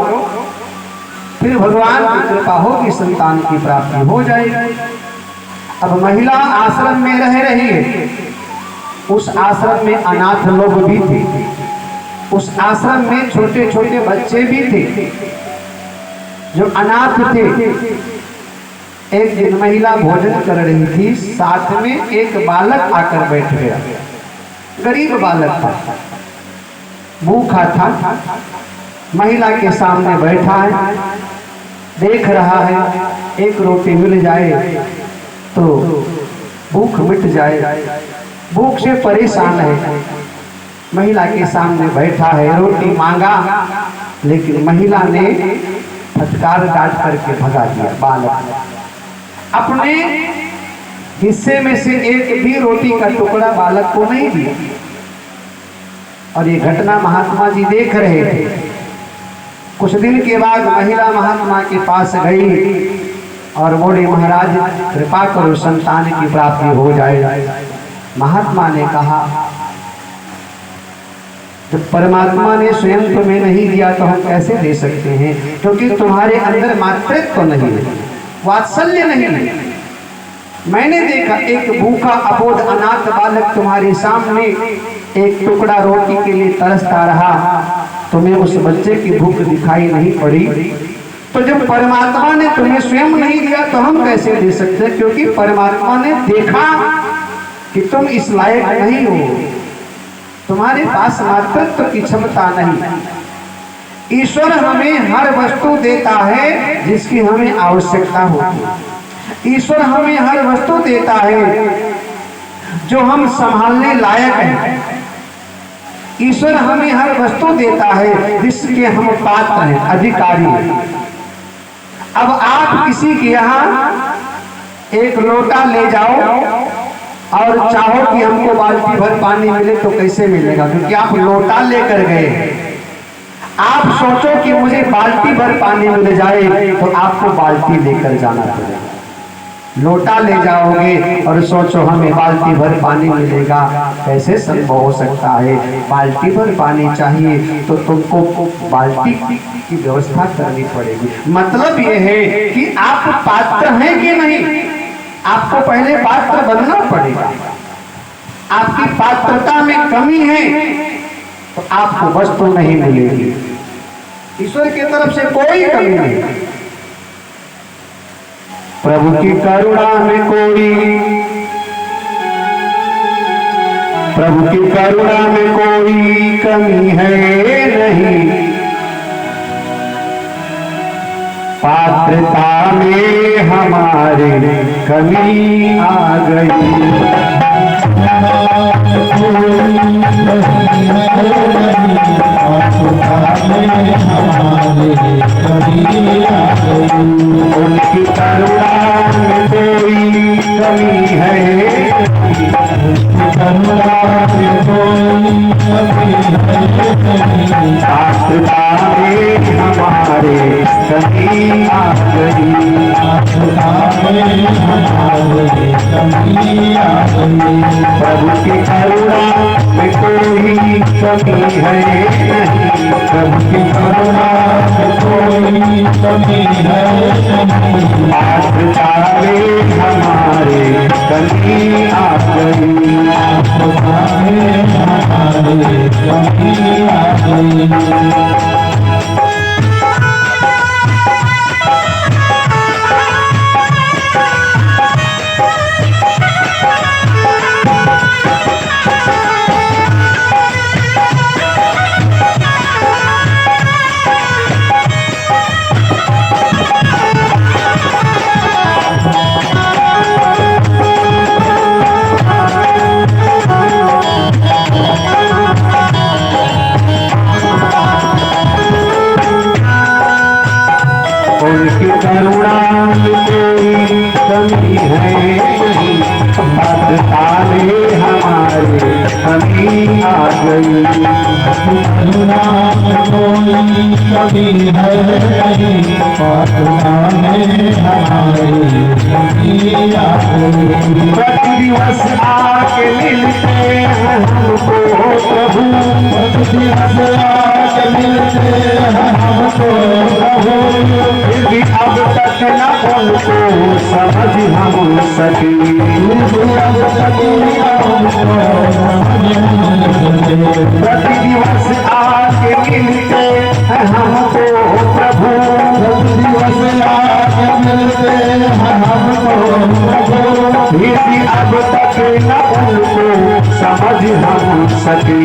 फिर भगवान की कृपा होगी संतान की प्राप्ति हो जाएगी। अब महिला आश्रम में रह रही है, उस आश्रम में अनाथ लोग भी थे, उस आश्रम में छोटे छोटे बच्चे भी थे जो अनाथ थे। एक दिन महिला भोजन कर रही थी, साथ में एक बालक आकर बैठ गया। गरीब बालक था, भूखा था, महिला के सामने बैठा है, देख रहा है एक रोटी मिल जाए तो भूख मिट जाए, भूख से परेशान है। महिला के सामने बैठा है, रोटी मांगा, लेकिन महिला ने फटकार डांट करके भगा दिया। बालक अपने हिस्से में से एक भी रोटी का टुकड़ा बालक को नहीं दिया। और ये घटना महात्मा जी देख रहे थे। कुछ दिन के बाद महिला महात्मा के पास गई और बोली महाराज कृपा करो संतान की प्राप्ति हो जाए। महात्मा ने कहा जब परमात्मा ने स्वयं तुम्हें नहीं दिया तो हम कैसे दे सकते हैं, क्योंकि तुम्हारे अंदर मातृत्व नहीं है, वात्सल्य नहीं है। मैंने देखा एक भूखा अबोध अनाथ बालक तुम्हारे सामने एक टुकड़ा रोटी के लिए तरसता रहा, तुम्हें उस बच्चे की भूख दिखाई नहीं पड़ी। तो जब परमात्मा ने तुम्हें स्वयं नहीं दिया तो हम कैसे दे सकते हैं, क्योंकि परमात्मा ने देखा कि तुम इस लायक नहीं हो, तुम्हारे पास मातृत्व की क्षमता नहीं। ईश्वर हमें हर वस्तु देता है जिसकी हमें आवश्यकता होती है। ईश्वर हमें हर वस्तु देता है जो हम संभालने लायक हैं। ईश्वर हमें हर वस्तु देता है जिसके हम पात्र हैं, अधिकारी हैं। अब आप किसी के यहाँ एक लोटा ले जाओ और चाहो कि हमको बाल्टी भर पानी मिले तो कैसे मिलेगा, क्योंकि आप लोटा लेकर गए। आप सोचो कि मुझे बाल्टी भर पानी मिल जाए तो आपको बाल्टी लेकर जाना पड़ेगा। लोटा ले जाओगे और सोचो हमें बाल्टी भर पानी मिलेगा, कैसे संभव हो सकता है। बाल्टी भर पानी चाहिए तो तुमको बाल्टी की व्यवस्था करनी पड़ेगी। मतलब यह है कि आप पात्र हैं कि नहीं, आपको पहले पात्र बनना पड़ेगा। आपकी पात्रता में कमी है तो आपको वस्तु नहीं मिलेगी। ईश्वर की तरफ से कोई कमी नहीं। प्रभु की करुणा में कोई, प्रभु की करुणा में कोई कमी है नहीं, पात्रता में हमारे कमी आ गई। उनकी करुणा में कोई कमी है, पात्रता में हमारे कमी आ गई। प्रभु की करुणा में कोई कमी है नहीं, प्रभु की करुणा में कोई कमी है नहीं, पात्रता में हमारे कमी आ गई। हमारे कमी आ गई। गई। करुणा कोई कभी है नहीं, प्रार्थना में हमारी कमी आ गई। प्रतिदिवस आके मिलते हैं हमको प्रभु, प्रतिदिवस आके मिलते हैं हमको प्रभु, फिर भी अब तक न उनको समझ हम सके। प्रतिदिवस आके मिलते हैं हमको प्रभु, प्रतिदिवस आके मिलते हैं हमको प्रभु, फिर भी अब तक न उनको समझ हम सके।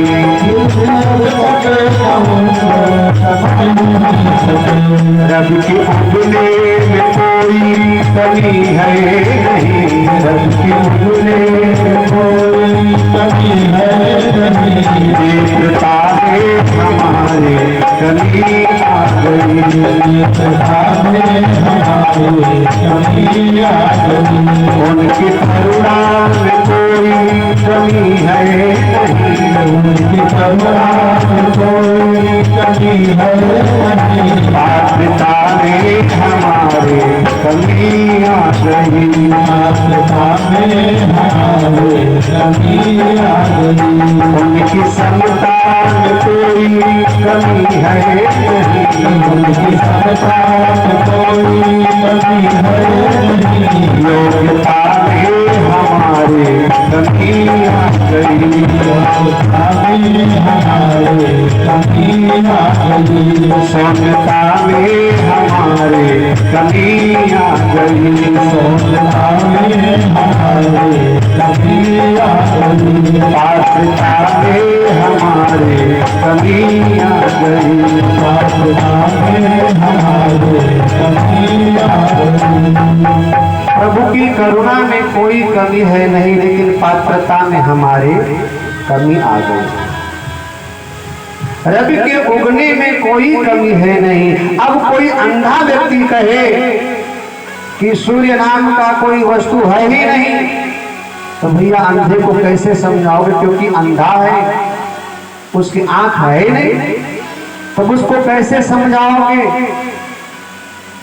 रब के उगने में कोई कमी है नहीं, रब के उगने में कोई कमी है नहीं, नेत्रता में हमारे कमी आ गई। उनकी करुणा में कोई कमी है नहीं, उनकी करुणा में कोई कमी है नहीं, पात्रता में हमारे कमी आ गई। पात्रता में हमारे कमी आ गई। उनकी समता में कोई कमी है नहीं, उनकी समता में कोई कमी है नहीं, योग्यता में हमारे कमी आ गई। योग्यता में हमारे कमी आ गई। सौम्यता में हमारे कमी आ गई। सौम्यता में हमारे कमी आ गई। पात्रता में हमारे कमी आ गई। पात्रता में हमारे कमी आ गई। प्रभु की करुणा में कोई कमी है नहीं, लेकिन पात्रता में हमारे कमी आ गई। रवि के उगने में कोई कमी है नहीं। अब कोई अंधा व्यक्ति कहे कि सूर्य नाम का कोई वस्तु है ही नहीं, तो भैया अंधे को कैसे समझाओगे? क्योंकि अंधा है, उसकी आंख है ही नहीं, तब उसको कैसे समझाओगे?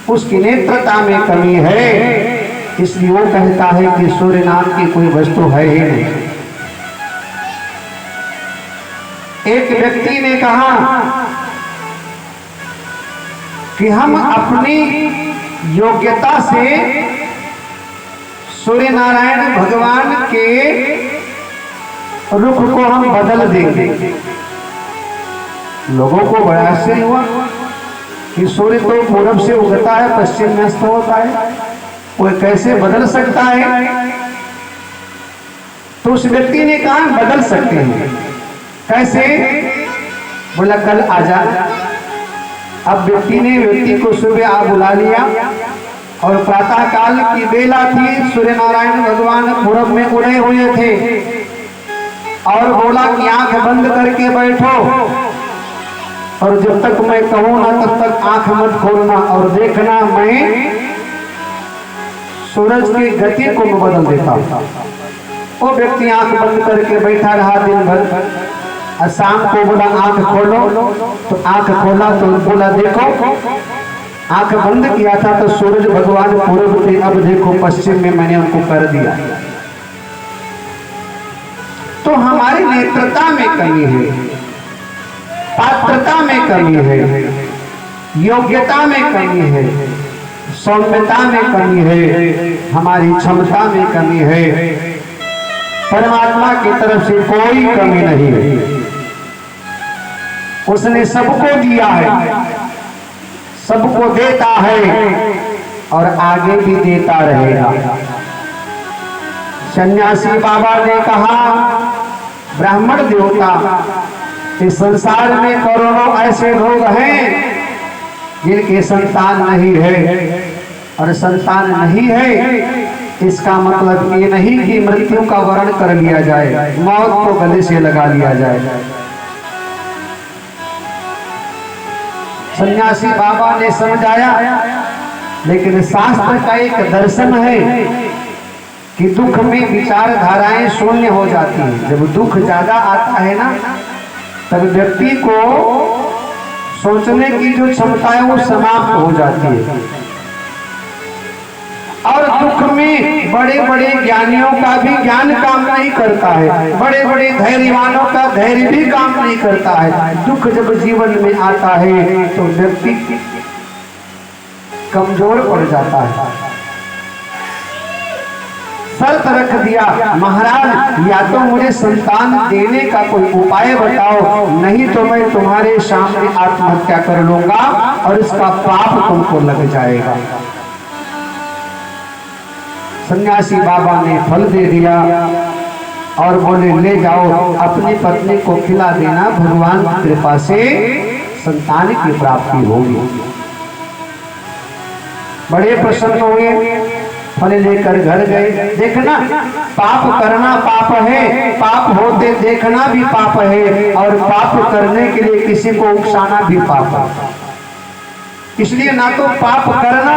उसकी नेत्रता में कमी है, इसलिए वो कहता है कि सूर्य नाम की कोई वस्तु है ही नहीं। एक व्यक्ति ने कहा कि हम अपनी योग्यता से सूर्य नारायण भगवान के रुख को हम बदल देंगे। लोगों को बड़ा आश्चर्य हुआ कि सूर्य तो पूरब से उगता है, पश्चिम में अस्त होता है, कोई कैसे बदल सकता है? तो उस व्यक्ति ने कहा बदल सकते हैं। कैसे? बोला कल आ जा। अब व्यक्ति को सुबह आ बुला लिया और प्रातः काल की बेला थी, सूर्य नारायण भगवान पूरब में उड़े हुए थे और बोला कि आंख बंद करके बैठो और जब तक मैं कहूं ना तब तक आंख मत खोलना और देखना मैं सूरज की गति को बदल देता हूं। वो व्यक्ति आंख बंद करके बैठा रहा दिन भर, और शाम को बोला आंख खोलो, तो आंख खोला तो बोला देखो, आंख बंद किया था तो सूरज भगवान पूर्व थे, अब देखो पश्चिम में मैंने उनको कर दिया। तो हमारी नेत्रता में कमी है, पात्रता में कमी है, योग्यता में कमी है, सौम्यता में कमी है, हमारी क्षमता में कमी है। परमात्मा की तरफ से कोई कमी नहीं है। उसने सबको दिया है, सबको देता है और आगे भी देता रहेगा। सन्यासी बाबा ने कहा, ब्राह्मण देवता, इस संसार में करोड़ों ऐसे लोग हैं जिनके संतान नहीं है, और संतान नहीं है इसका मतलब ये नहीं कि मृत्यु का वर्ण कर लिया जाए, मौत को गले से लगा लिया जाए। सन्यासी बाबा ने समझाया, लेकिन शास्त्र का एक दर्शन है कि दुख में विचारधाराएं शून्य हो जाती हैं। जब दुख ज्यादा आता है ना, तब व्यक्ति को सोचने की जो क्षमता है वो समाप्त हो जाती है। और दुख में बड़े बड़े ज्ञानियों का भी ज्ञान काम नहीं करता है, बड़े बड़े धैर्यवानों का धैर्य भी काम नहीं करता है। दुख जब जीवन में आता है तो व्यक्ति कमजोर पड़ जाता है। शर्त रख दिया, महाराज या तो मुझे संतान देने का कोई उपाय बताओ, नहीं तो मैं तुम्हारे सामने आत्महत्या कर लूंगा और इसका पाप तुमको लग जाएगा। सन्यासी बाबा ने फल दे दिया और बोले ले जाओ, अपनी पत्नी को खिला देना, भगवान की कृपा से संतान की प्राप्ति होगी। बड़े प्रसन्न हुए, फल लेकर घर गए। देखना, पाप करना पाप है, पाप होते देखना भी पाप है, और पाप करने के लिए किसी को उकसाना भी पाप है। इसलिए ना तो पाप करना,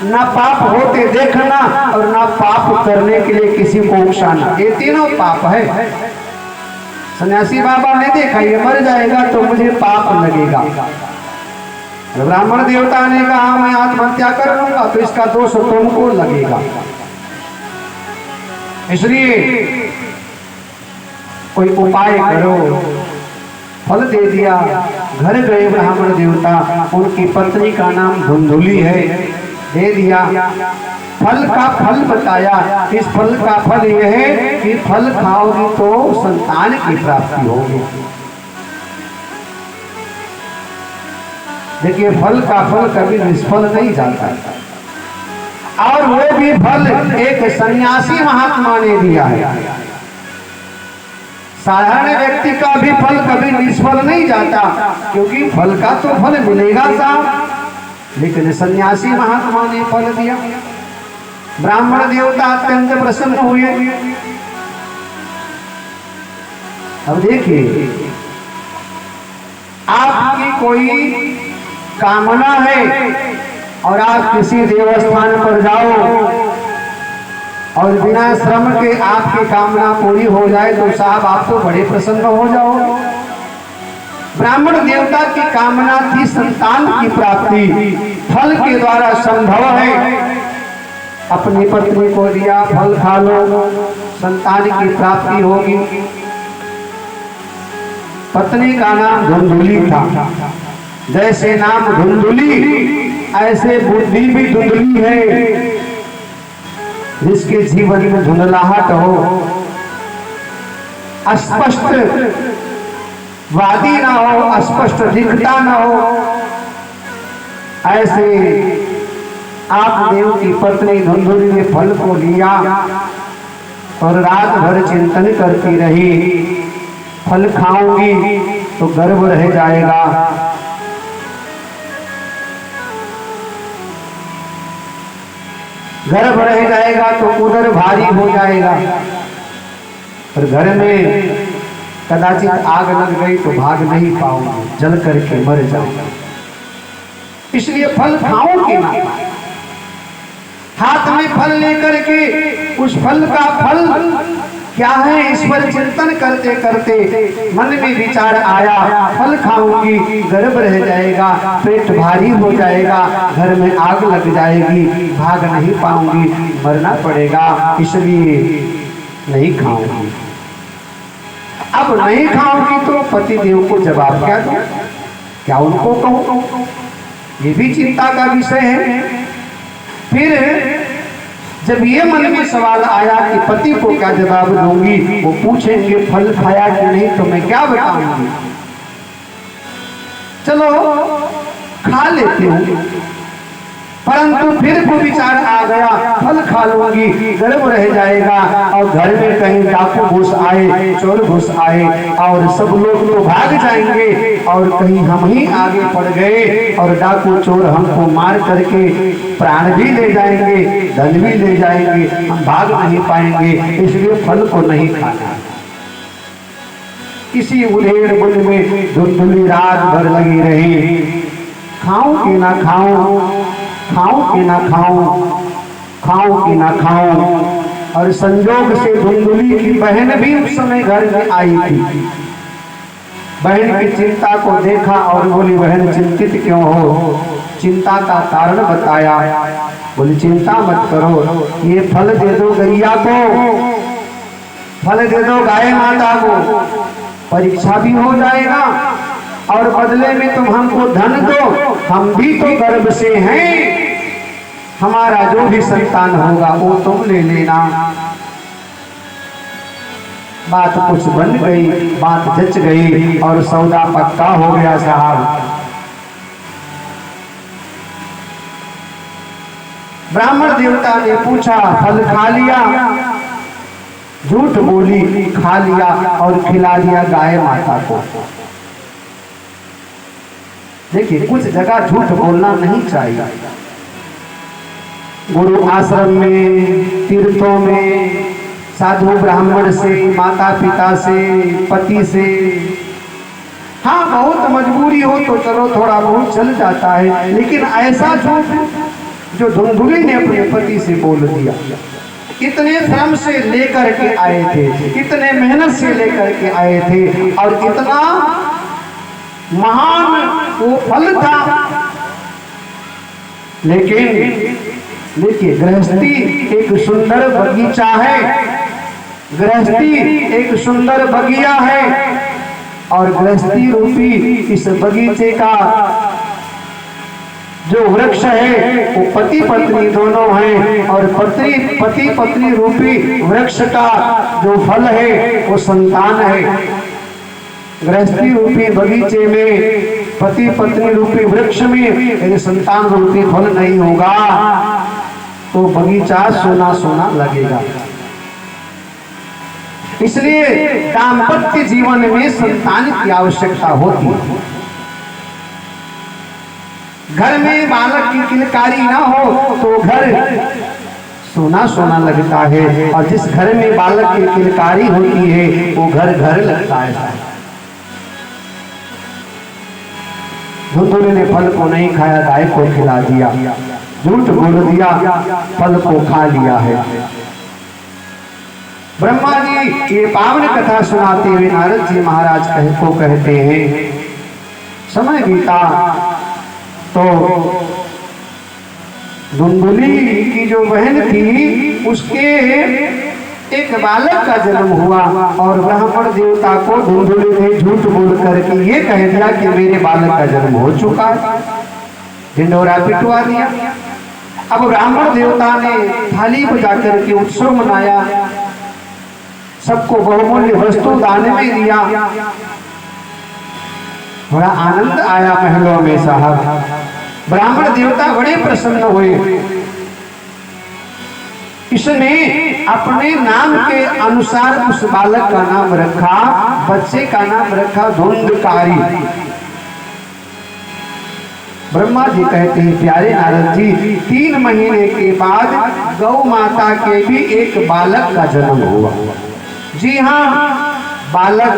ना पाप होते देखना, और ना पाप करने के लिए किसी को उकसाना, ये तीनों पाप है। सन्यासी बाबा ने देखा ये मर जाएगा तो मुझे पाप लगेगा। ब्राह्मण देवता ने कहा मैं आत्महत्या कर लूंगा तो इसका दोष तुमको लगेगा। इसलिए कोई उपाय करो। फल दे दिया, घर गए ब्राह्मण देवता, उनकी पत्नी का नाम धुंधुली है, दे दिया। फल का फल बताया, इस फल का फल यह है कि फल खाओगी तो संतान की प्राप्ति होगी। देखिए, फल का फल कभी निष्फल नहीं जाता, और वो भी फल एक सन्यासी महात्मा ने दिया है। साधारण व्यक्ति का भी फल कभी निष्फल नहीं जाता, क्योंकि फल का तो फल मिलेगा साहब, लेकिन सन्यासी महात्मा ने फल दिया। ब्राह्मण देवता अत्यंत प्रसन्न हुए। अब देखिए, आपकी कोई कामना है और आप किसी देवस्थान पर जाओ और बिना श्रम के आपकी कामना पूरी हो जाए तो साहब आप तो बड़े प्रसन्न हो जाओ। ब्राह्मण देवता की कामना थी संतान की प्राप्ति, फल के द्वारा संभव है। अपनी पत्नी को दिया, फल खा लो, संतान की प्राप्ति होगी। पत्नी का नाम धुंधुली था। जैसे नाम धुंधुली, ऐसे बुद्धि भी धुंधली है। जिसके जीवन में धुंधलाहट हो, अस्पष्ट वादी ना हो, अस्पष्ट दिखता ना हो, ऐसे आप देव की पत्नी धुंधुली ने फल को लिया और रात भर चिंतन करती रही। फल खाऊंगी तो गर्भ रह जाएगा, गर्भ रह जाएगा तो उदर भारी हो जाएगा, और घर में कदाचित आग लग गई तो भाग नहीं पाऊंगी, जल करके मर जाऊंगा। इसलिए फल खाऊंगी ना। हाथ में फल लेकर के उस फल का फल क्या है, इस पर चिंतन करते करते मन में विचार आया, फल खाऊंगी, गर्भ रह जाएगा, पेट भारी हो जाएगा, घर में आग लग जाएगी, भाग नहीं पाऊंगी, मरना पड़ेगा, इसलिए नहीं खाऊंगी। अब नहीं खाऊंगी तो पति देव को जवाब क्या दूं, क्या उनको कहूं, ये भी चिंता का विषय है। फिर जब ये मन में सवाल आया कि पति को क्या जवाब दूंगी, वो पूछेंगे फल खाया कि नहीं, तो मैं क्या बताऊंगी। चलो खा लेती हूँ, परंतु फिर को विचार आ गया, फल खा लूंगी, गर्भ रह जाएगा, और घर में कहीं डाकू घुस आए, चोर घुस आए, और सब लोग तो भाग जाएंगे, और कहीं हम ही आगे पड़ गए और डाकू चोर हमको मार करके प्राण भी ले जाएंगे, धन भी ले जाएंगे, हम भाग नहीं पाएंगे, इसलिए फल को नहीं खाना। इसी उधेड़ बुन में धुंधली रात भर लगी रही, खाऊं कि ना खाऊं, खाऊं कि ना खाऊं, खाऊं कि ना खाऊं। और संजोग से धुंधली की बहन भी उस समय घर में आई थी। बहन की चिंता को देखा और बोली, बहन चिंतित क्यों हो? चिंता का कारण बताया। बोली, चिंता मत करो, ये फल दे दो गैया को, फल दे दो गाय माता को, परीक्षा भी हो जाएगा और बदले में तुम हमको धन दो, हम भी तो गर्भ से हैं, हमारा जो भी संतान होगा वो तुम ले लेना। बात कुछ बन गई, बात जच गई और सौदा पक्का हो गया साहब। ब्राह्मण देवता ने पूछा, फल खा लिया? झूठ बोली, खा लिया और खिला दिया गाय माता को। देखिए, कुछ जगह झूठ बोलना नहीं चाहिए। गुरु आश्रम में, तीर्थों में, साधु ब्राह्मण से, माता पिता से, पति से, हाँ बहुत मजबूरी हो तो चलो थोड़ा बहुत चल जाता है, लेकिन ऐसा झूठ जो धुंधुली ने अपने पति से बोल दिया। इतने श्रम से लेकर के आए थे, इतने मेहनत से लेकर के आए थे और इतना महान वो फल था, लेकिन देखिए, गृहस्थी एक सुंदर बगीचा है, गृहस्थी एक सुंदर बगिया है और गृहस्थी रूपी इस बगीचे का जो वृक्ष है वो पति पत्नी दोनों हैं और पति पत्नी रूपी वृक्ष का जो फल है वो संतान है। गृहस्थी रूपी बगीचे में, पति पत्नी रूपी वृक्ष में यदि संतान रूपी फल नहीं होगा तो बगीचा सोना सोना लगेगा। इसलिए दाम्पत्य जीवन में संतान की आवश्यकता होती है। घर में बालक की किलकारी ना हो तो घर सोना सोना लगता है और जिस घर में बालक की किलकारी होती है वो घर घर लगता है। धुंधुली ने फल को नहीं खाया, गाय को खिला दिया, झूठ बोल दिया, फल को खा लिया है। ब्रह्मा जी ये पावन कथा सुनाते हुए नारद जी महाराज को कहते हैं, समय बीता तो धुंधुली की जो बहन थी उसके एक बालक का जन्म हुआ और ब्राह्मण देवता को धुंधुली ने झूठ बोल करके ये कह दिया कि मेरे बालक का जन्म हो चुका है, ढिंडोरा पिटवा दिया। अब ब्राह्मण देवता ने थाली बजा करके उत्सव मनाया, सबको बहुमूल्य वस्तु दान में दिया, बड़ा आनंद आया महलों में साहब। ब्राह्मण देवता बड़े प्रसन्न हुए। इसने अपने नाम के अनुसार उस बालक का नाम रखा, बच्चे का नाम रखा धुंधकारी। ब्रह्मा जी कहते हैं, प्यारे नारद जी, 3 महीने के बाद गौ माता के भी एक बालक का जन्म हुआ। जी हाँ, बालक,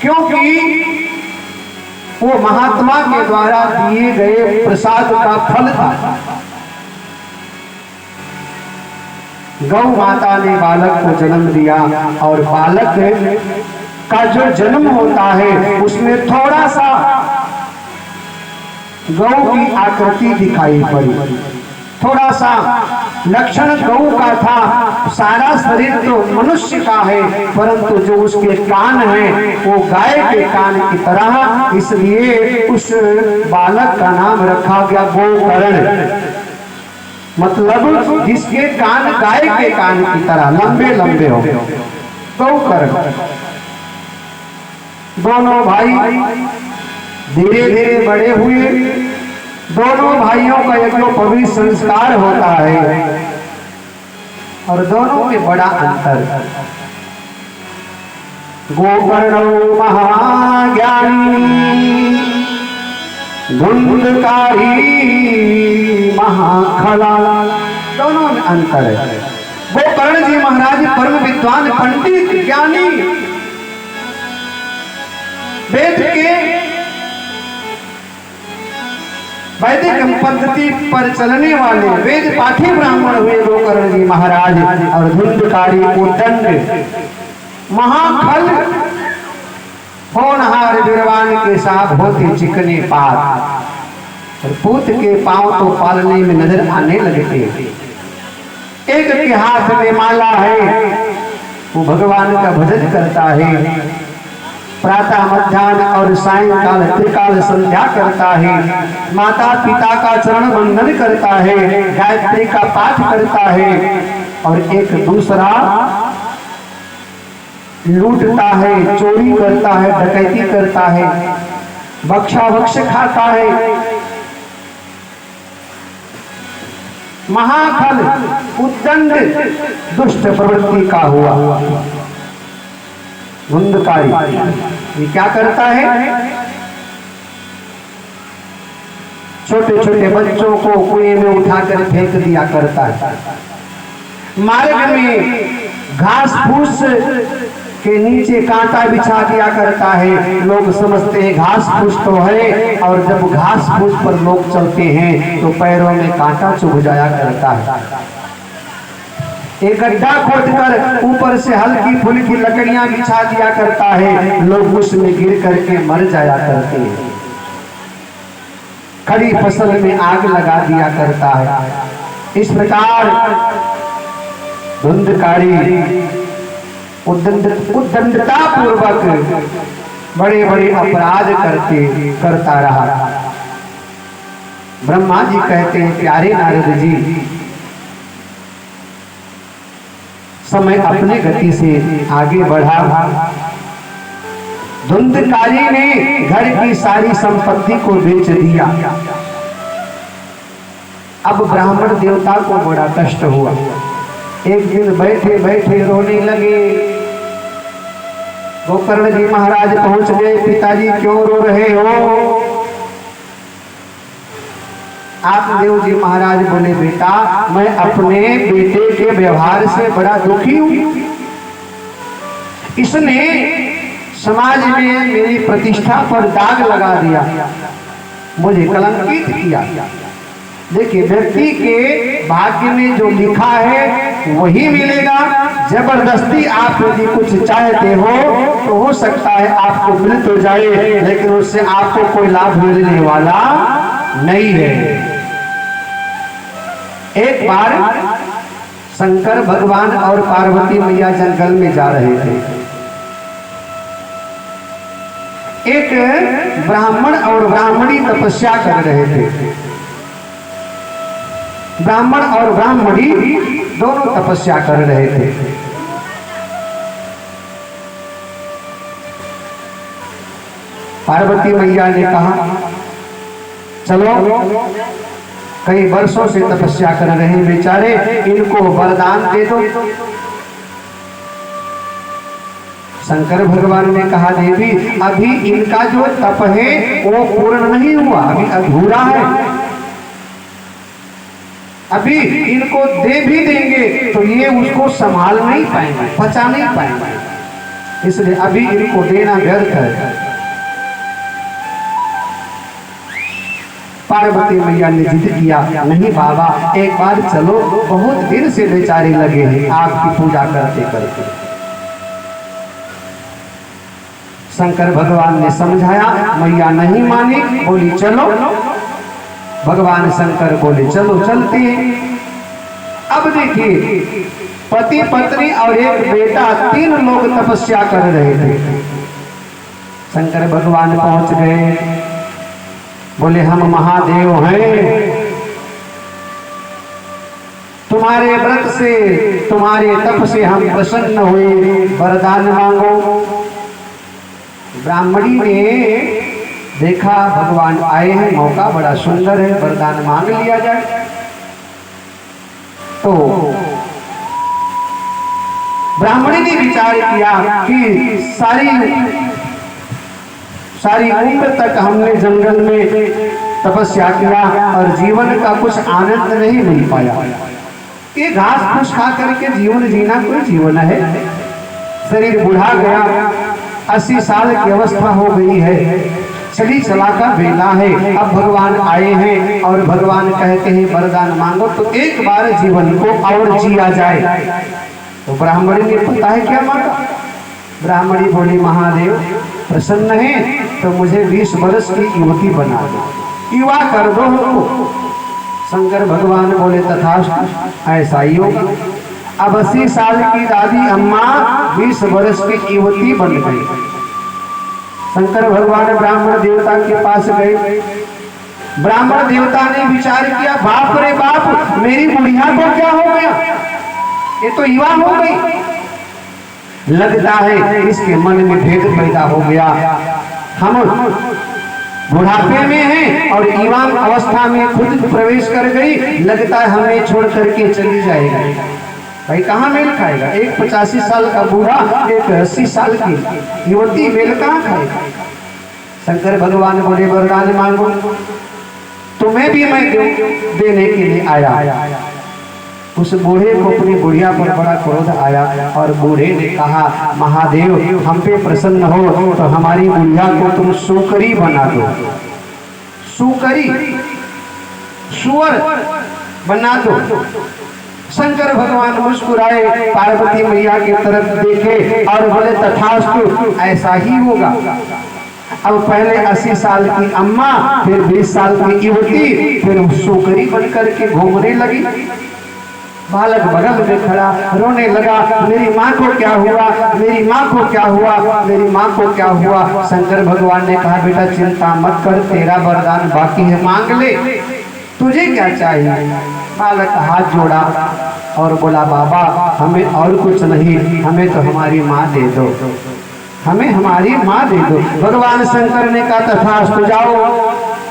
क्योंकि वो महात्मा के द्वारा दिए गए प्रसाद का फल था। गौ माता ने बालक को जन्म दिया और बालक का जो जन्म होता है उसमें थोड़ा सा गौ की आकृति दिखाई पड़ी, थोड़ा सा लक्षण गौ का था। सारा शरीर तो मनुष्य का है परंतु जो उसके कान हैं वो गाय के कान की तरह, इसलिए उस बालक का नाम रखा गया गोकर्ण, मतलब जिसके कान गाय के कान की तरह लंबे लंबे हो, गोकर्ण। दोनों भाई धीरे धीरे बड़े हुए। दोनों भाइयों का एक पवित्र संस्कार होता है और दोनों में बड़ा अंतर। गोकर्णो महाज्ञानी, धुंधकारी महाखला, दोनों में अंतर है। गोकर्ण जी महाराज परम विद्वान, पंडित, ज्ञानी, वेद के वैदिक पद्धति पर चलने वाले वेद पाठी ब्राह्मण हुए गोकर्ण जी महाराज। और धुंधकारी को दंड, महाखल होनहार बिरवान के साथ होते चिकने पात और पूत के पांव तो पालने में नजर आने लगते। एक के हाथ में माला है, वो भगवान का भजन करता है, प्रातः मध्याह्न और सायंकाल त्रिकाल संध्या करता है, माता पिता का चरण वंदन करता है, गायत्री का पाठ करता है, और एक दूसरा लूटता है, चोरी करता है, डकैती करता है, बख्शा बख्श खाता है। महाखल उद्दंड दुष्ट प्रवृत्ति का हुआ धुंधकारी। ये क्या करता है? छोटे छोटे बच्चों को कुएं में उठाकर फेंक दिया करता है। मार्ग में घास फूस के नीचे कांटा बिछा दिया करता है। लोग समझते हैं घास फूस तो है, और जब घास फूस पर लोग चलते हैं तो पैरों में कांटा चुभ जाया करता है। एक गड्ढा खोदकर ऊपर से हल्की फुल्की लकड़ियां बिछा दिया करता है। लोग उसमें गिर करके मर जाया करते हैं। खड़ी फसल में आग लगा दिया करता है। इस प्रकार धुंधकारी उद्दंडता पूर्वक बड़े बड़े अपराध करता रहा। ब्रह्मा जी कहते हैं, प्यारे नारद जी, समय अपने गति से आगे बढ़ा। धुंधकारी ने घर की सारी संपत्ति को बेच दिया। अब ब्राह्मण देवता को बड़ा कष्ट हुआ। एक दिन बैठे बैठे रोने लगे। गोकर्ण जी महाराज पहुंच गए। पिताजी क्यों रो रहे हो? आत्मदेव जी महाराज बोले, बेटा मैं अपने बेटे के व्यवहार से बड़ा दुखी हूं। इसने समाज में मेरी प्रतिष्ठा पर दाग लगा दिया, मुझे कलंकित किया। देखिए, व्यक्ति के भाग्य में जो लिखा है वही मिलेगा। जबरदस्ती आप यदि कुछ चाहते हो तो हो सकता है आपको मिल तो जाए, लेकिन उससे आपको कोई लाभ मिलने वाला नहीं है। एक बार शंकर भगवान और पार्वती मैया जंगल में जा रहे थे। एक ब्राह्मण और ब्राह्मणी तपस्या कर रहे थे। ब्राह्मण और ब्राह्मणी दोनों तपस्या कर रहे थे। पार्वती मैया ने कहा, चलो, कई वर्षों से तपस्या कर रहे हैं बेचारे, इनको वरदान दे दो। शंकर भगवान ने कहा, देवी अभी इनका जो तप है वो पूर्ण नहीं हुआ, अभी अधूरा है। अभी इनको दे भी देंगे तो ये उसको संभाल नहीं पाएंगे, पचा नहीं पाएंगे, इसलिए अभी इनको देना व्यर्थ है। पार्वती मैया ने जिद किया, नहीं बाबा, एक बार चलो, बहुत दिन से बेचारे लगे हैं आपकी पूजा करते करते। शंकर भगवान ने समझाया, मैया नहीं मानी, बोली चलो। भगवान शंकर बोले, चलो चलते हैं। अब देखिए, पति पत्नी और एक बेटा, 3 लोग तपस्या कर रहे थे। शंकर भगवान पहुंच गए। बोले, हम महादेव हैं, तुम्हारे व्रत से, तुम्हारे तप से हम प्रसन्न हुए, वरदान मांगो। ब्राह्मणी ने देखा भगवान आए हैं, मौका बड़ा सुंदर है, वरदान मांग लिया जाए। तो ब्राह्मणी ने विचार किया कि सारी उम्र तक हमने जंगल में तपस्या किया और जीवन का कुछ आनंद नहीं मिल पाया। ये घास फूस खा करके जीवन जीना कोई जीवन है? शरीर बुढ़ा गया, 80 साल की अवस्था हो गई है, चली चला का बेला है। अब भगवान आए हैं और भगवान कहते हैं वरदान मांगो तो एक बार जीवन को और जिया जाए। तो ब्राह्मण ने पता है क्या मांगा? ब्राह्मणी बोली महादेव प्रसन्न है तो मुझे 20 वर्ष की युवती बना दो, युवा कर दो हमको। शंकर भगवान बोले तथास्तु, ऐसा ही होगा। अब 80 साल की दादी अम्मा 20 वर्ष की युवती बन गई। शंकर भगवान ब्राह्मण देवता के पास गए। ब्राह्मण देवता ने विचार किया, बाप रे बाप, मेरी बुढ़िया को क्या हो गया, ये तो युवा हो गई। लगता है इसके मन में भेद पैदा हो गया। हम बुढ़ापे में हैं और युवा अवस्था में खुद प्रवेश कर गई, लगता है हमें छोड़ करके चली जाएगी। भाई कहाँ मेल खाएगा? एक 85 साल का बूढ़ा, एक 80 साल की युवती, मेल कहाँ खाएगा? शंकर भगवान बोले वरदान मांगो, तुम्हें भी मैं देने के लिए आया। उस बूढ़े को अपनी बुढ़िया पर बड़ा क्रोध आया और बूढ़े ने कहा, महादेव हम पे प्रसन्न हो तो हमारी बुढ़िया को तुम सुकरी बना दो। सुकरी, सुअर बना दो। शंकर भगवान मुस्कुराए, पार्वती मैया की तरफ देखे और बोले तथास्तु, ऐसा ही होगा। अब पहले 80 साल की अम्मा, फिर 20 साल की युवती, फिर सुकरी बनकर के घूमने लगी। बालक बगल में खड़ा रोने लगा, मेरी माँ को क्या हुआ, मेरी माँ को क्या हुआ, मेरी माँ को क्या हुआ। शंकर भगवान ने कहा, बेटा चिंता मत कर, तेरा वरदान बाकी है, मांग ले, तुझे क्या चाहिए। बालक हाथ जोड़ा और बोला, बाबा हमें और कुछ नहीं, हमें तो हमारी माँ दे दो, हमें हमारी माँ दे दो। भगवान शंकर ने कहा तथास्तु, जाओ।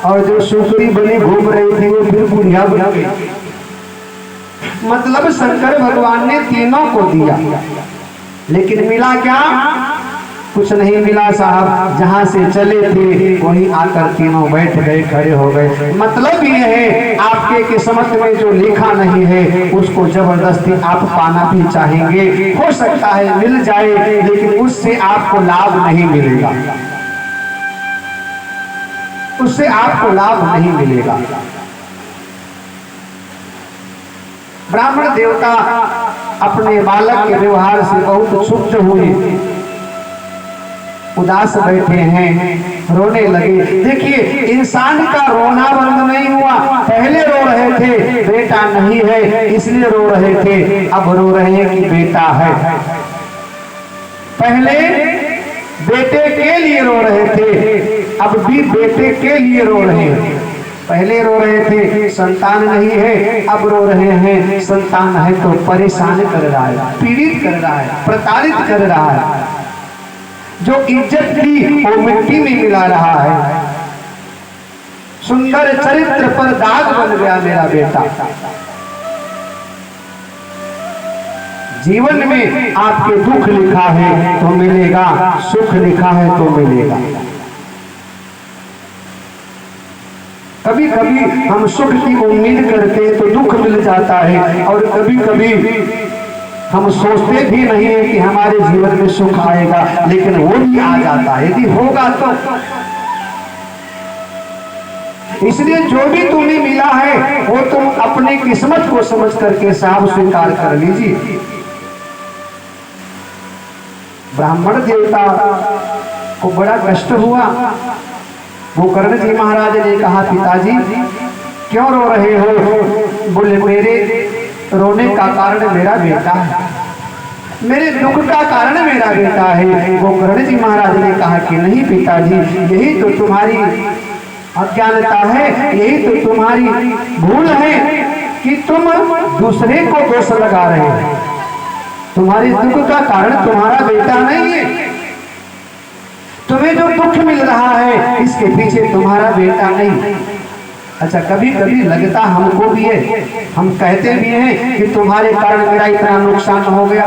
और जो सुकरी बनी घूम रही थी वो फिर बुढ़िया बन गई। मतलब शंकर भगवान ने तीनों को दिया, लेकिन मिला क्या? कुछ नहीं मिला साहब। जहां से चले थे वहीं आकर तीनों बैठ गए, खड़े हो गए। मतलब ये है, आपके किस्मत में जो लिखा नहीं है उसको जबरदस्ती आप पाना भी चाहेंगे, हो सकता है मिल जाए, लेकिन उससे आपको लाभ नहीं मिलेगा, उससे आपको लाभ नहीं मिलेगा। ब्राह्मण देवता अपने बालक के व्यवहार से बहुत क्षुब्ध हुए, उदास बैठे हैं, रोने लगे। देखिए इंसान का रोना बंद नहीं हुआ। पहले रो रहे थे बेटा नहीं है इसलिए रो रहे थे, अब रो रहे हैं कि बेटा है। पहले बेटे के लिए रो रहे थे, अब भी बेटे के लिए रो रहे हैं। पहले रो रहे थे संतान नहीं है, अब रो रहे हैं संतान है तो परेशान कर रहा है, पीड़ित कर रहा है, प्रताड़ित कर रहा है। जो इज्जत थी वो मिट्टी में मिला रहा है। सुंदर चरित्र पर दाग बन गया मेरा बेटा। जीवन में आपके दुख लिखा है तो मिलेगा, सुख लिखा है तो मिलेगा। कभी कभी हम सुख की उम्मीद करते हैं तो दुख मिल जाता है, और कभी कभी हम सोचते भी नहीं है कि हमारे जीवन में सुख आएगा, लेकिन वो भी आ जाता है यदि होगा तो। इसलिए जो भी तुम्हें मिला है वो तुम अपनी किस्मत को समझ करके साफ स्वीकार कर लीजिए। ब्राह्मण देवता को बड़ा कष्ट हुआ। गोकर्ण जी महाराज ने कहा, पिताजी क्यों रो रहे हो? बोले मेरे रोने का कारण मेरा बेटा है, मेरे दुख का कारण मेरा बेटा है। गोकर्ण जी महाराज ने कहा कि नहीं पिताजी, यही तो तुम्हारी अज्ञानता है, यही तो तुम्हारी भूल है कि तुम दूसरे को दोष लगा रहे हो। तुम्हारे दुख का कारण तुम्हारा बेटा नहीं है। तुम्हें जो दुख मिल रहा है इसके पीछे तुम्हारा बेटा नहीं। अच्छा कभी कभी लगता हमको भी है, हम कहते भी हैं कि तुम्हारे कारण मेरा इतना नुकसान हो गया,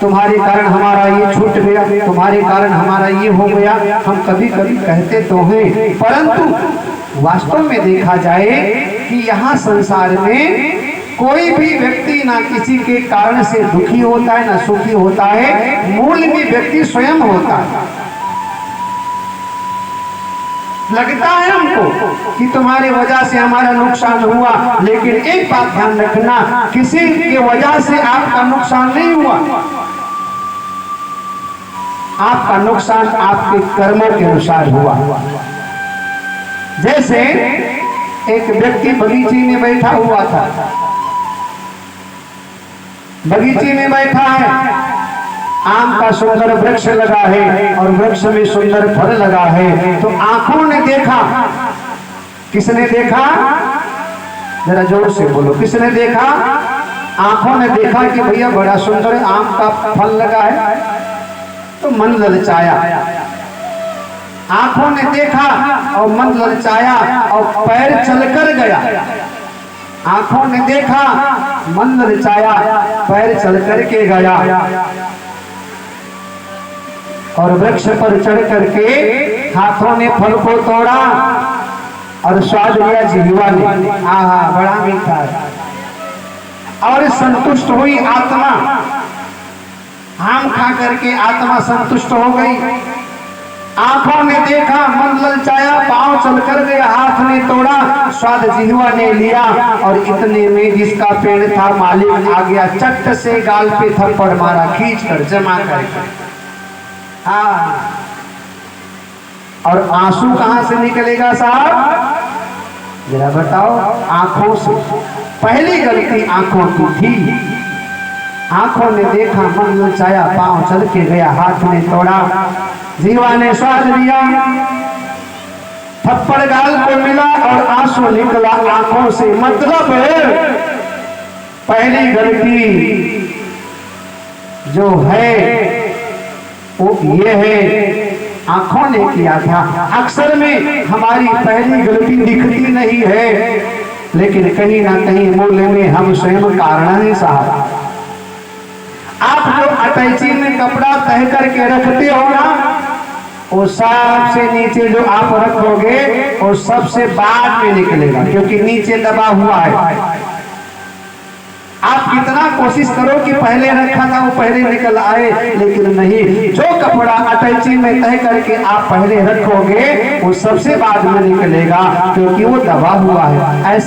तुम्हारे कारण हमारा ये छूट गया, तुम्हारे कारण हमारा ये हो गया। हम कभी कभी कहते तो हैं, परंतु वास्तव में देखा जाए कि यहाँ संसार में कोई भी व्यक्ति ना किसी के कारण से दुखी होता है ना सुखी होता है, मूल में व्यक्ति स्वयं होता है। लगता है हमको कि तुम्हारी वजह से हमारा नुकसान हुआ, लेकिन एक बात ध्यान रखना, किसी के वजह से आपका नुकसान नहीं हुआ। आपका नुकसान आपके कर्मों के अनुसार हुआ। जैसे एक व्यक्ति बगीचे में बैठा हुआ था, बगीचे में बैठा है, आम का सुंदर वृक्ष लगा है और वृक्ष में सुंदर फल लगा है, तो आंखों ने देखा। किसने देखा? जरा जोर से बोलो, किसने देखा? आंखों ने देखा कि भैया बड़ा सुंदर आम का फल लगा है, तो मन ललचाया। आंखों ने देखा और मन ललचाया और पैर चलकर गया। आंखों ने देखा, मन ललचाया, पैर चल करके गया और वृक्ष पर चढ़ करके हाथों ने फल को तोड़ा और स्वाद लिया जिह्वा ने। आहा, बड़ा मीठा है। और संतुष्ट हुई आत्मा, आम खा करके आत्मा संतुष्ट हो गई। आंखों ने देखा, मन ललचाया, पांव चल कर गया, हाथ ने तोड़ा, स्वाद जिह्वा ने लिया और इतने में जिसका पेड़ था मालिक आ गया, चट से गाल पे थप्पड़ मारा, खींच कर जमा करके। हाँ, और आंसू कहां से निकलेगा साहब? जरा बताओ। आंखों से। पहली गलती आंखों की थी। आंखों ने देखा, मन ललचाया, पांव चल के गया, हाथ ने तोड़ा, जीवा ने स्वाद लिया, थप्पड़ गाल को मिला और आंसू निकला आंखों से। मतलब पहली गलती जो है वो ये है, आंखों ने किया था। अक्सर में हमारी पहली गलती दिखती नहीं है, लेकिन कहीं ना कहीं मूल्य में हम स्वयं कारण है साहब। आप जो अटैची में कपड़ा तह करके रखते हो ना, वो सबसे नीचे जो आप रखोगे वो सबसे बाद में निकलेगा, क्योंकि नीचे दबा हुआ है। आप कितना कोशिश करो कि पहले रखा था वो पहले निकल आए, लेकिन नहीं। जो कपड़ा अटैची में तह करके आप पहले रखोगे वो सबसे बाद में निकलेगा, क्योंकि वो दबा हुआ है। ऐसे